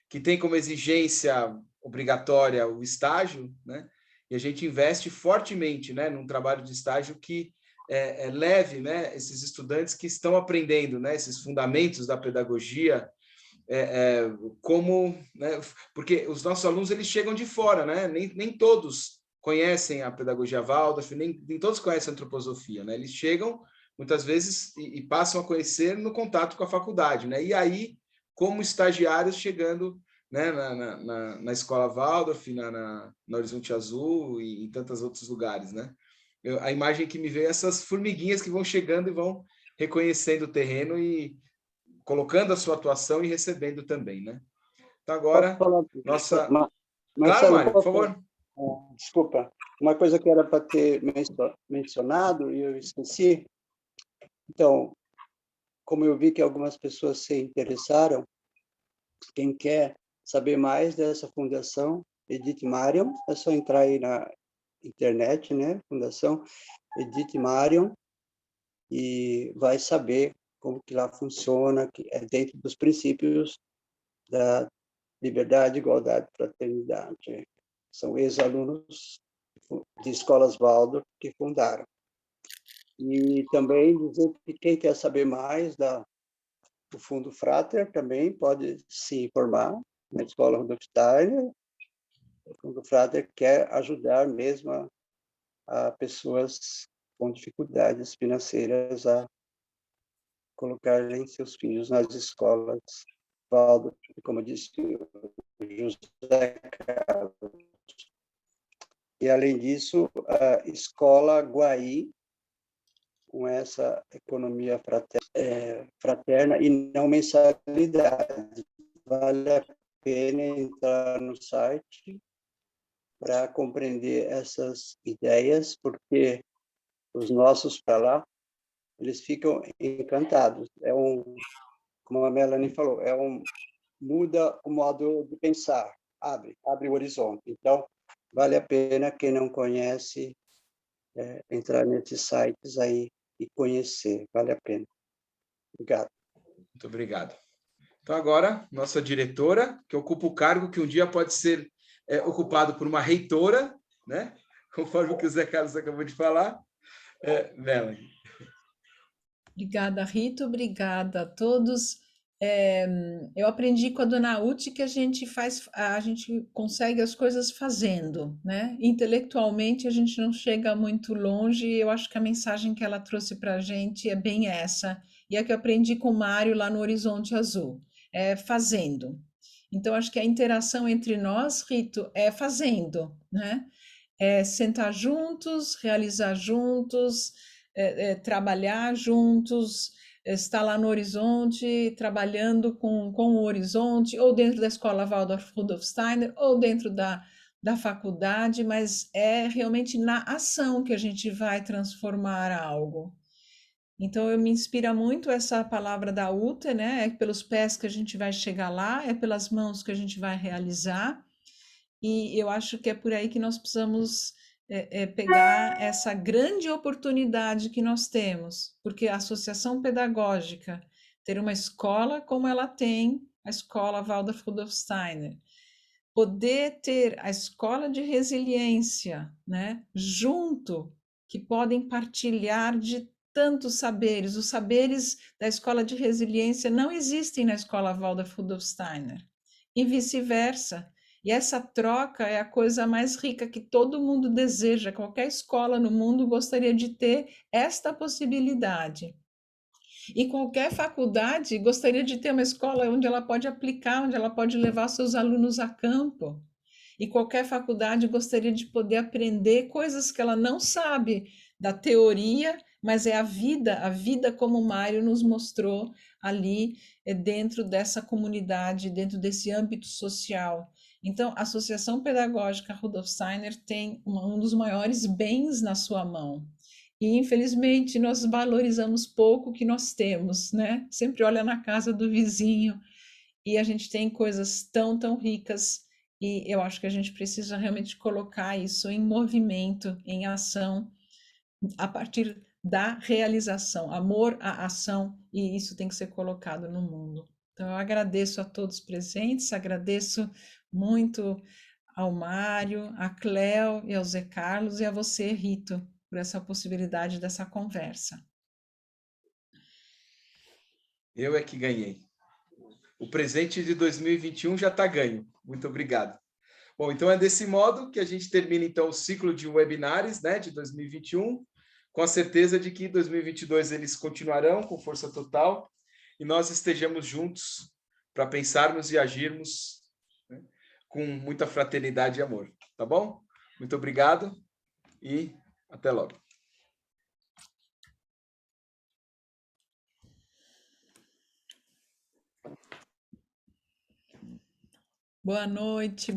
que tem como exigência obrigatória o estágio, né, e a gente investe fortemente, né, num trabalho de estágio que leve, né, esses estudantes que estão aprendendo, né, esses fundamentos da pedagogia, como, né, porque os nossos alunos eles chegam de fora, né, nem todos conhecem a pedagogia Waldorf, nem todos conhecem a antroposofia, né, eles chegam muitas vezes e passam a conhecer no contato com a faculdade, né, e aí como estagiários chegando, né, na escola Waldorf, na Horizonte Azul e em tantos outros lugares, né. A imagem que me veio é essas formiguinhas que vão chegando e vão reconhecendo o terreno e colocando a sua atuação e recebendo também, né? Então agora, nossa... Claro, Marcelo, Mário, por favor. Desculpa, uma coisa que era para ter mencionado e eu esqueci. Então, como eu vi que algumas pessoas se interessaram, quem quer saber mais dessa fundação, Edith Marion, é só entrar aí na internet, né? Fundação Edith Marion, e vai saber como que lá funciona, que é dentro dos princípios da liberdade, igualdade e fraternidade. São ex-alunos de escolas Waldorf que fundaram. E também dizer que quem quer saber mais do Fundo Frater também pode se informar na Escola Rudolf Steiner. O Fundo Frater quer ajudar mesmo a pessoas com dificuldades financeiras a colocarem seus filhos nas escolas Waldorf, como disse o José Carlos. E, além disso, a Escola Guaí, com essa economia fraterna e não mensalidade. Vale a pena entrar no site para compreender essas ideias, porque os nossos para lá, eles ficam encantados. Como a Melanie falou, muda o modo de pensar, abre o horizonte. Então, vale a pena, quem não conhece, entrar nesses sites aí e conhecer, vale a pena. Obrigado. Muito obrigado. Então, agora, nossa diretora, que ocupa o cargo que um dia pode ser ocupado por uma reitora, né? Conforme o que o Zé Carlos acabou de falar. Melanie. Obrigada, Rita, obrigada a todos. Eu aprendi com a dona Uti que a gente consegue as coisas fazendo, né? Intelectualmente a gente não chega muito longe, e eu acho que a mensagem que ela trouxe para a gente é bem essa, e é que eu aprendi com o Mário lá no Horizonte Azul, fazendo. Então, acho que a interação entre nós, Rito, é fazendo, né? Sentar juntos, realizar juntos, trabalhar juntos, estar lá no horizonte, trabalhando com o horizonte, ou dentro da escola Waldorf Rudolf Steiner, ou dentro da faculdade, mas é realmente na ação que a gente vai transformar algo. Então, eu me inspira muito essa palavra da Uta, né? É pelos pés que a gente vai chegar lá, é pelas mãos que a gente vai realizar, e eu acho que é por aí que nós precisamos pegar essa grande oportunidade que nós temos, porque a associação pedagógica, ter uma escola como ela tem, a escola Waldorf Rudolf Steiner, poder ter a escola de resiliência, né, junto, que podem partilhar de tantos saberes. Os saberes da escola de resiliência não existem na escola Waldorf Rudolf Steiner, e vice-versa. E essa troca é a coisa mais rica que todo mundo deseja. Qualquer escola no mundo gostaria de ter esta possibilidade. E qualquer faculdade gostaria de ter uma escola onde ela pode aplicar, onde ela pode levar seus alunos a campo. E qualquer faculdade gostaria de poder aprender coisas que ela não sabe da teoria, mas é a vida como o Mário nos mostrou ali dentro dessa comunidade, dentro desse âmbito social. Então, a Associação Pedagógica Rudolf Steiner tem um dos maiores bens na sua mão. E, infelizmente, nós valorizamos pouco o que nós temos, né? Sempre olha na casa do vizinho e a gente tem coisas tão, tão ricas e eu acho que a gente precisa realmente colocar isso em movimento, em ação, a partir da realização, amor à ação, e isso tem que ser colocado no mundo. Então, eu agradeço a todos presentes, agradeço muito ao Mário, a Cléo e ao Zé Carlos e a você, Rito, por essa possibilidade dessa conversa. Eu é que ganhei. O presente de 2021 já está ganho. Muito obrigado. Bom, então é desse modo que a gente termina então o ciclo de webinars, né, de 2021, com a certeza de que 2022 eles continuarão com força total e nós estejamos juntos para pensarmos e agirmos, né, com muita fraternidade e amor, tá bom? Muito obrigado e até logo. Boa noite.